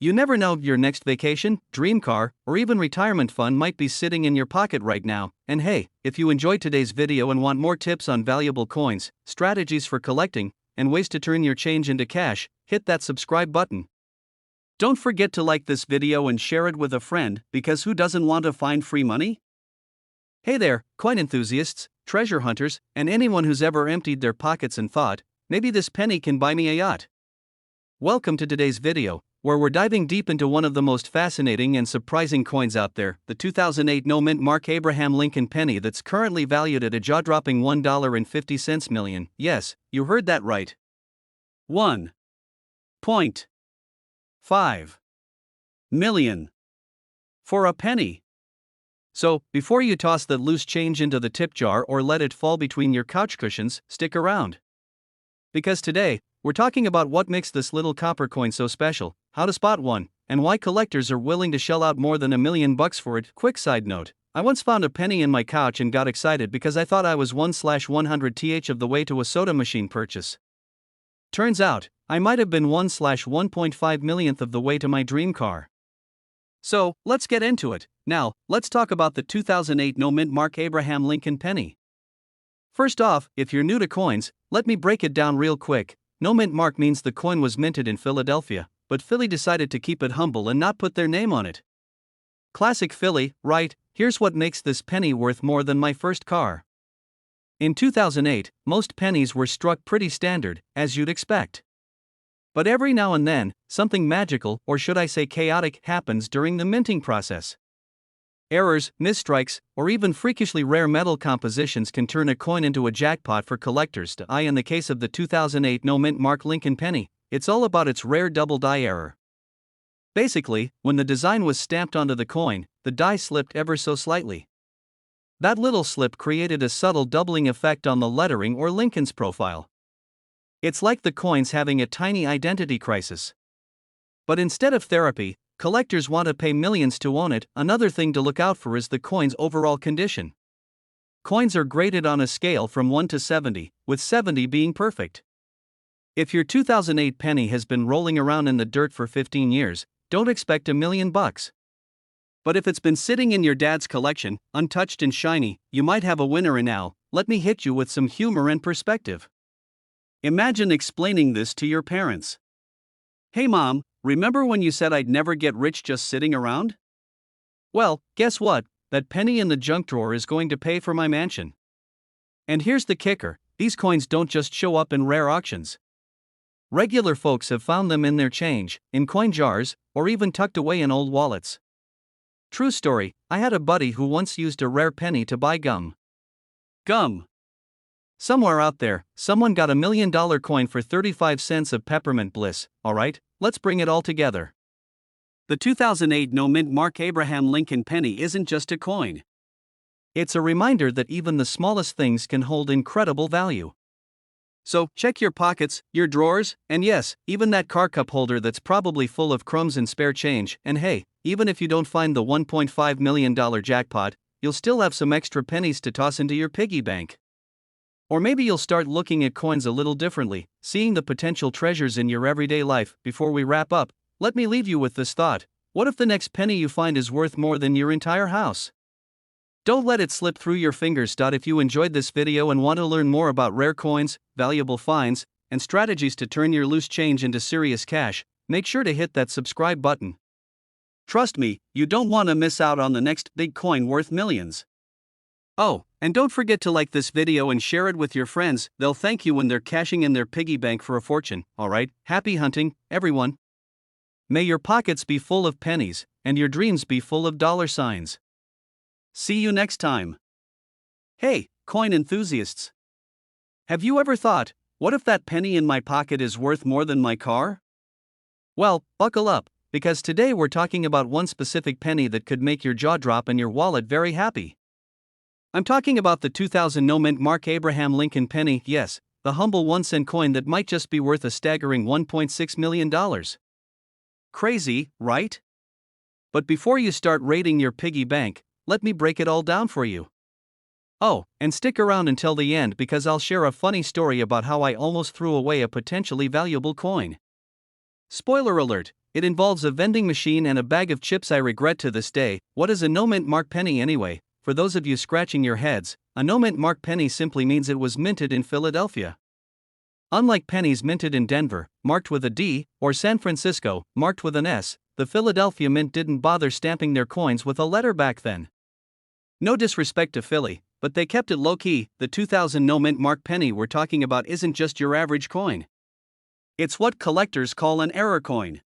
You never know, your next vacation, dream car, or even retirement fund might be sitting in your pocket right now. And hey, if you enjoyed today's video and want more tips on valuable coins, strategies for collecting, and ways to turn your change into cash, hit that subscribe button. Don't forget to like this video and share it with a friend, because who doesn't want to find free money? Hey there, coin enthusiasts, treasure hunters, and anyone who's ever emptied their pockets and thought, maybe this penny can buy me a yacht. Welcome to today's video, where we're diving deep into one of the most fascinating and surprising coins out there, the 2008 no-mint mark Abraham Lincoln penny that's currently valued at a jaw-dropping $1.50 million. Yes, you heard that right. $1.5 million. For a penny. So, before you toss that loose change into the tip jar or let it fall between your couch cushions, stick around. Because today, we're talking about what makes this little copper coin so special, how to spot one, and why collectors are willing to shell out more than $1 million for it. Quick side note: I once found a penny in my couch and got excited because I thought I was 1/100th of the way to a soda machine purchase. Turns out, I might have been 1/1.5 millionth of the way to my dream car. So, let's get into it. Now, let's talk about the 2008 no-mint mark Abraham Lincoln penny. First off, if you're new to coins, let me break it down real quick. No-mint mark means the coin was minted in Philadelphia, but Philly decided to keep it humble and not put their name on it. Classic Philly, right? Here's what makes this penny worth more than my first car. In 2008, most pennies were struck pretty standard, as you'd expect. But every now and then, something magical, or should I say chaotic, happens during the minting process. Errors, misstrikes, or even freakishly rare metal compositions can turn a coin into a jackpot for collectors. In the case of the 2008 Nomen Mark Lincoln Penny, it's all about its rare double die error. Basically, when the design was stamped onto the coin, the die slipped ever so slightly. That little slip created a subtle doubling effect on the lettering or Lincoln's profile. It's like the coin's having a tiny identity crisis. But instead of therapy, collectors want to pay millions to own it. Another thing to look out for is the coin's overall condition. Coins are graded on a scale from 1 to 70, with 70 being perfect. If your 2008 penny has been rolling around in the dirt for 15 years, don't expect $1 million. But if it's been sitting in your dad's collection, untouched and shiny, you might have a winner. And now, let me hit you with some humor and perspective. Imagine explaining this to your parents. Hey mom, remember when you said I'd never get rich just sitting around? Well, guess what? That penny in the junk drawer is going to pay for my mansion. And here's the kicker, these coins don't just show up in rare auctions. Regular folks have found them in their change, in coin jars, or even tucked away in old wallets. True story, I had a buddy who once used a rare penny to buy gum. Gum. Somewhere out there, someone got $1 million coin for 35 cents of peppermint bliss. Alright, let's bring it all together. The 2008 Nomen Mark Abraham Lincoln Penny isn't just a coin. It's a reminder that even the smallest things can hold incredible value. So, check your pockets, your drawers, and yes, even that car cup holder that's probably full of crumbs and spare change. And hey, even if you don't find the $1.5 million jackpot, you'll still have some extra pennies to toss into your piggy bank. Or maybe you'll start looking at coins a little differently, seeing the potential treasures in your everyday life. Before we wrap up, let me leave you with this thought. What if the next penny you find is worth more than your entire house? Don't let it slip through your fingers. If you enjoyed this video and want to learn more about rare coins, valuable finds, and strategies to turn your loose change into serious cash, make sure to hit that subscribe button. Trust me, you don't want to miss out on the next big coin worth millions. Oh, and don't forget to like this video and share it with your friends. They'll thank you when they're cashing in their piggy bank for a fortune. Alright, happy hunting, everyone. May your pockets be full of pennies, and your dreams be full of dollar signs. See you next time. Hey, coin enthusiasts. Have you ever thought, what if that penny in my pocket is worth more than my car? Well, buckle up, because today we're talking about one specific penny that could make your jaw drop and your wallet very happy. I'm talking about the 2000 Nomen Mark Abraham Lincoln Penny. Yes, the humble 1-cent coin that might just be worth a staggering $1.6 million. Crazy, right? But before you start raiding your piggy bank, let me break it all down for you. Oh, and stick around until the end because I'll share a funny story about how I almost threw away a potentially valuable coin. Spoiler alert, it involves a vending machine and a bag of chips I regret to this day. What is a Nomen Mark Penny anyway? For those of you scratching your heads, a Nomen Mark Penny simply means it was minted in Philadelphia. Unlike pennies minted in Denver, marked with a D, or San Francisco, marked with an S, the Philadelphia Mint didn't bother stamping their coins with a letter back then. No disrespect to Philly, but they kept it low-key. The 2000 Nomen Mark Penny we're talking about isn't just your average coin. It's what collectors call an error coin.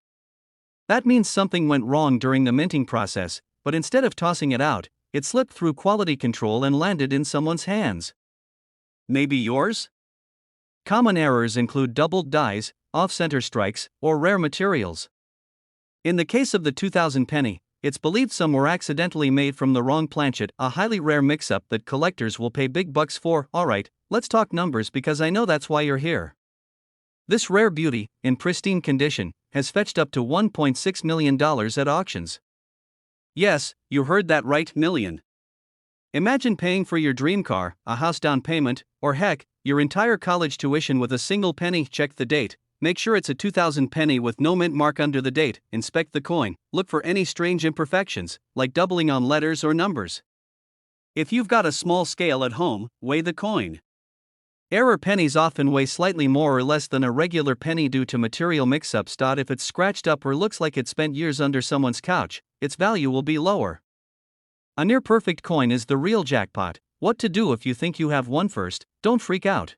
That means something went wrong during the minting process, but instead of tossing it out, it slipped through quality control and landed in someone's hands. Maybe yours? Common errors include doubled dies, off-center strikes, or rare materials. In the case of the 2000 penny, it's believed some were accidentally made from the wrong planchet, a highly rare mix-up that collectors will pay big bucks for. Alright, let's talk numbers because I know that's why you're here. This rare beauty, in pristine condition, has fetched up to $1.6 million at auctions. Yes, you heard that right, million. Imagine paying for your dream car, a house down payment, or heck, your entire college tuition with a single penny. Check the date. Make sure it's a 2000 penny with no mint mark under the date. Inspect the coin. Look for any strange imperfections, like doubling on letters or numbers. If you've got a small scale at home, weigh the coin. Error pennies often weigh slightly more or less than a regular penny due to material mix-ups. If it's scratched up or looks like it spent years under someone's couch, its value will be lower. A near-perfect coin is the real jackpot. What to do if you think you have one? First, don't freak out.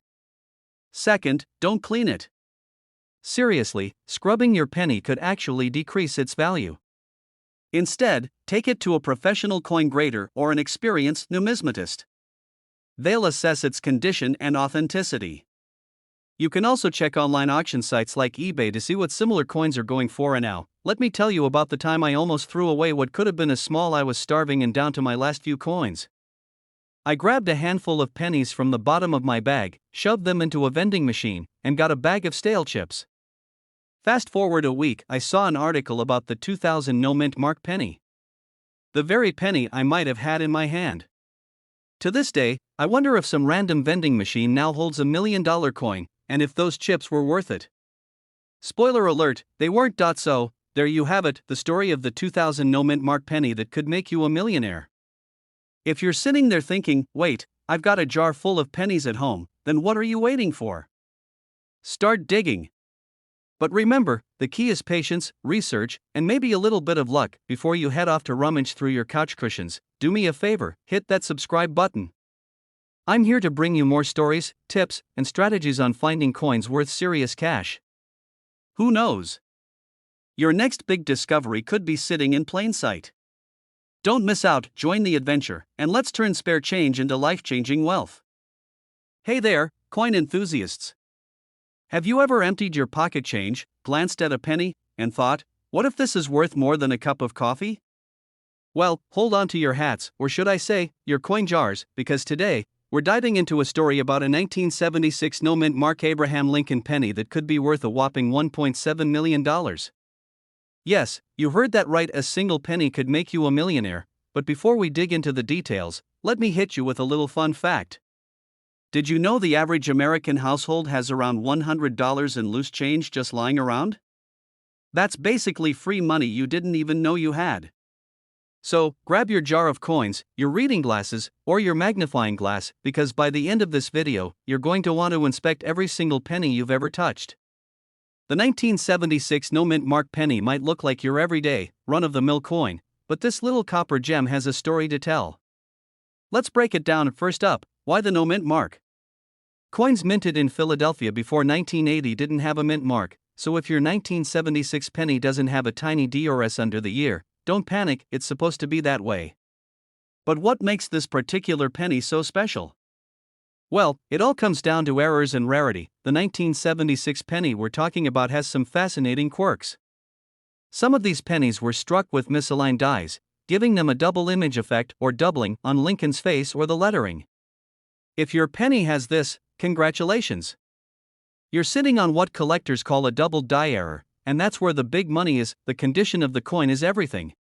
Second, don't clean it. Seriously, scrubbing your penny could actually decrease its value. Instead, take it to a professional coin grader or an experienced numismatist. They'll assess its condition and authenticity. You can also check online auction sites like eBay to see what similar coins are going for. And now, let me tell you about the time I almost threw away what could have been a small. I was starving and down to my last few coins. I grabbed a handful of pennies from the bottom of my bag, shoved them into a vending machine, and got a bag of stale chips. Fast forward a week, I saw an article about the 2000 no-mint mark penny. The very penny I might have had in my hand. To this day, I wonder if some random vending machine now holds $1 million coin, and if those chips were worth it. Spoiler alert, they weren't. So, there you have it, the story of the 2000 no-mint mark penny that could make you a millionaire. If you're sitting there thinking, wait, I've got a jar full of pennies at home, then what are you waiting for? Start digging. But remember, the key is patience, research, and maybe a little bit of luck. Before you head off to rummage through your couch cushions, do me a favor, hit that subscribe button. I'm here to bring you more stories, tips, and strategies on finding coins worth serious cash. Who knows? Your next big discovery could be sitting in plain sight. Don't miss out, join the adventure, and let's turn spare change into life-changing wealth. Hey there, coin enthusiasts. Have you ever emptied your pocket change, glanced at a penny, and thought, what if this is worth more than a cup of coffee? Well, hold on to your hats, or should I say, your coin jars, because today, we're diving into a story about a 1976 no-mint mark Abraham Lincoln penny that could be worth a whopping $1.7 million. Yes, you heard that right, a single penny could make you a millionaire, but before we dig into the details, let me hit you with a little fun fact. Did you know the average American household has around $100 in loose change just lying around? That's basically free money you didn't even know you had. So, grab your jar of coins, your reading glasses, or your magnifying glass, because by the end of this video, you're going to want to inspect every single penny you've ever touched. The 1976 no-mint mark penny might look like your everyday, run-of-the-mill coin, but this little copper gem has a story to tell. Let's break it down. First up, why the no-mint mark? Coins minted in Philadelphia before 1980 didn't have a mint mark, so if your 1976 penny doesn't have a tiny D or S under the year, don't panic, it's supposed to be that way. But what makes this particular penny so special? Well, it all comes down to errors and rarity. The 1976 penny we're talking about has some fascinating quirks. Some of these pennies were struck with misaligned dies, giving them a double image effect or doubling on Lincoln's face or the lettering. If your penny has this, congratulations. You're sitting on what collectors call a double die error, and that's where the big money is. The condition of the coin is everything.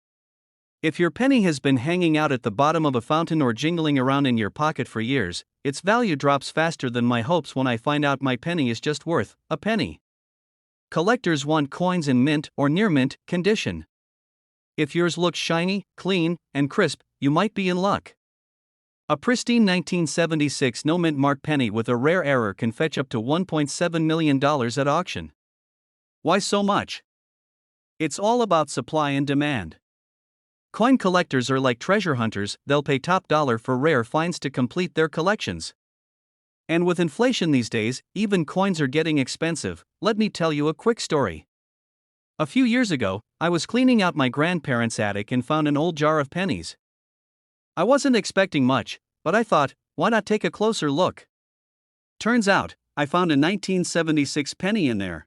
If your penny has been hanging out at the bottom of a fountain or jingling around in your pocket for years, its value drops faster than my hopes when I find out my penny is just worth a penny. Collectors want coins in mint or near mint condition. If yours looks shiny, clean, and crisp, you might be in luck. A pristine 1976 no-mint mark penny with a rare error can fetch up to $1.7 million at auction. Why so much? It's all about supply and demand. Coin collectors are like treasure hunters, they'll pay top dollar for rare finds to complete their collections. And with inflation these days, even coins are getting expensive. Let me tell you a quick story. A few years ago, I was cleaning out my grandparents' attic and found an old jar of pennies. I wasn't expecting much, but I thought, why not take a closer look? Turns out, I found a 1976 penny in there.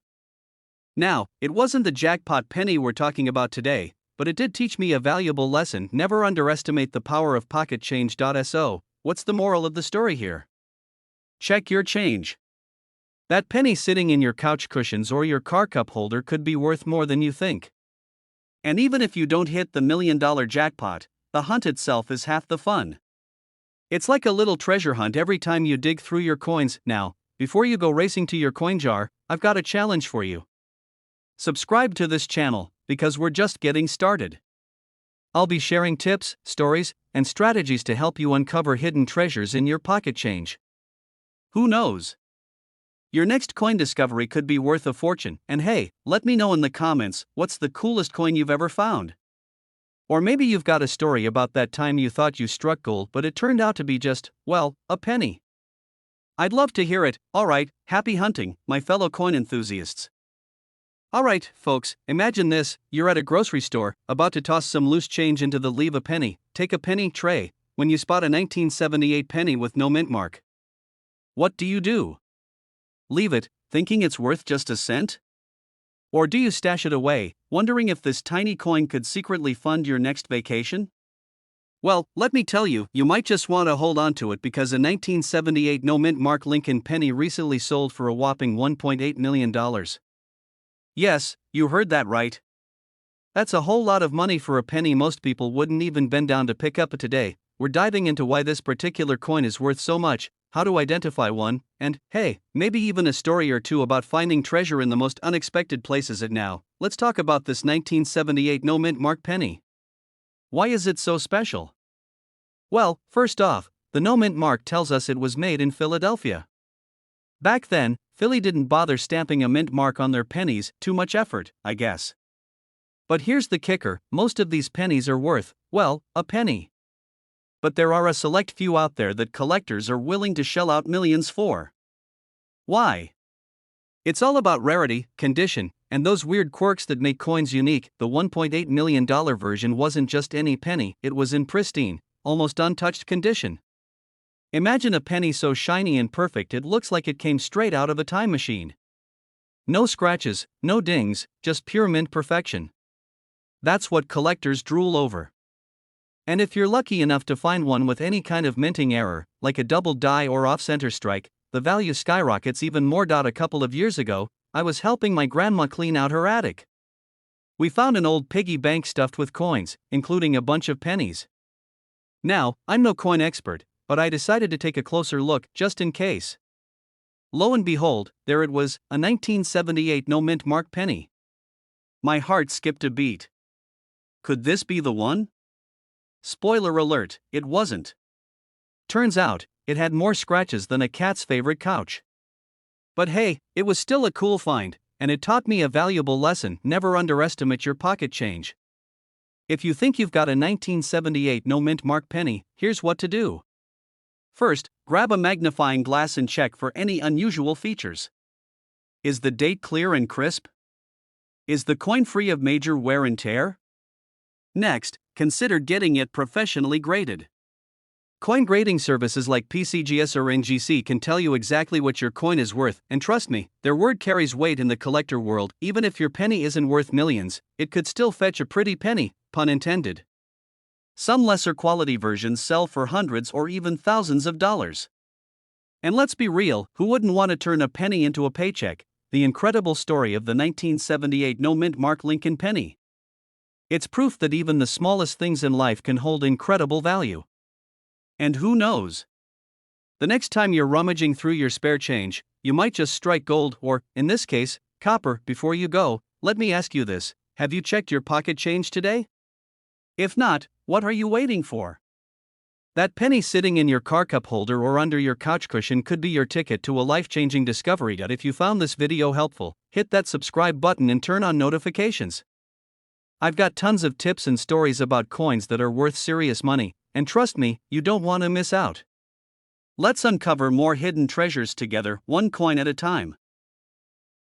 Now, it wasn't the jackpot penny we're talking about today, but it did teach me a valuable lesson. Never underestimate the power of pocket change. So, what's the moral of the story here? Check your change. That penny sitting in your couch cushions or your car cup holder could be worth more than you think. And even if you don't hit the $1 million jackpot, the hunt itself is half the fun. It's like a little treasure hunt every time you dig through your coins. Now, before you go racing to your coin jar, I've got a challenge for you. Subscribe to this channel, because we're just getting started. I'll be sharing tips, stories, and strategies to help you uncover hidden treasures in your pocket change. Who knows? Your next coin discovery could be worth a fortune, and hey, let me know in the comments, what's the coolest coin you've ever found? Or maybe you've got a story about that time you thought you struck gold but it turned out to be just, well, a penny. I'd love to hear it. Alright, happy hunting, my fellow coin enthusiasts. Alright, folks, imagine this: you're at a grocery store, about to toss some loose change into the leave a penny, take a penny tray, when you spot a 1978 penny with no mint mark. What do? Leave it, thinking it's worth just a cent? Or do you stash it away, wondering if this tiny coin could secretly fund your next vacation? Well, let me tell you, you might just want to hold on to it because a 1978 no mint mark Lincoln penny recently sold for a whopping $1.8 million. Yes, you heard that right. That's a whole lot of money for a penny most people wouldn't even bend down to pick up today. We're diving into why this particular coin is worth so much, how to identify one, and, hey, maybe even a story or two about finding treasure in the most unexpected places. And now, let's talk about this 1978 no mint mark penny. Why is it so special? Well, first off, the no mint mark tells us it was made in Philadelphia. Back then, Philly didn't bother stamping a mint mark on their pennies, too much effort, I guess. But here's the kicker: most of these pennies are worth, well, a penny. But there are a select few out there that collectors are willing to shell out millions for. Why? It's all about rarity, condition, and those weird quirks that make coins unique. The $1.8 million version wasn't just any penny, it was in pristine, almost untouched condition. Imagine a penny so shiny and perfect it looks like it came straight out of a time machine. No scratches, no dings, just pure mint perfection. That's what collectors drool over. And if you're lucky enough to find one with any kind of minting error, like a double die or off-center strike, the value skyrockets even more. A couple of years ago, I was helping my grandma clean out her attic. We found an old piggy bank stuffed with coins, including a bunch of pennies. Now, I'm no coin expert, but I decided to take a closer look, just in case. Lo and behold, there it was, a 1978 no mint mark penny. My heart skipped a beat. Could this be the one? Spoiler alert, it wasn't. Turns out, it had more scratches than a cat's favorite couch. But hey, it was still a cool find, and it taught me a valuable lesson: never underestimate your pocket change. If you think you've got a 1978 no mint mark penny, here's what to do. First, grab a magnifying glass and check for any unusual features. Is the date clear and crisp? Is the coin free of major wear and tear? Next, consider getting it professionally graded. Coin grading services like PCGS or NGC can tell you exactly what your coin is worth, and trust me, their word carries weight in the collector world. Even if your penny isn't worth millions, it could still fetch a pretty penny, pun intended. Some lesser quality versions sell for hundreds or even thousands of dollars. And let's be real, who wouldn't want to turn a penny into a paycheck? The incredible story of the 1978 no mint mark Lincoln penny. It's proof that even the smallest things in life can hold incredible value. And who knows? The next time you're rummaging through your spare change, you might just strike gold or, in this case, copper. Before you go, let me ask you this: have you checked your pocket change today? If not, what are you waiting for? That penny sitting in your car cup holder or under your couch cushion could be your ticket to a life-changing discovery. If you found this video helpful, hit that subscribe button and turn on notifications. I've got tons of tips and stories about coins that are worth serious money, and trust me, you don't want to miss out. Let's uncover more hidden treasures together, one coin at a time.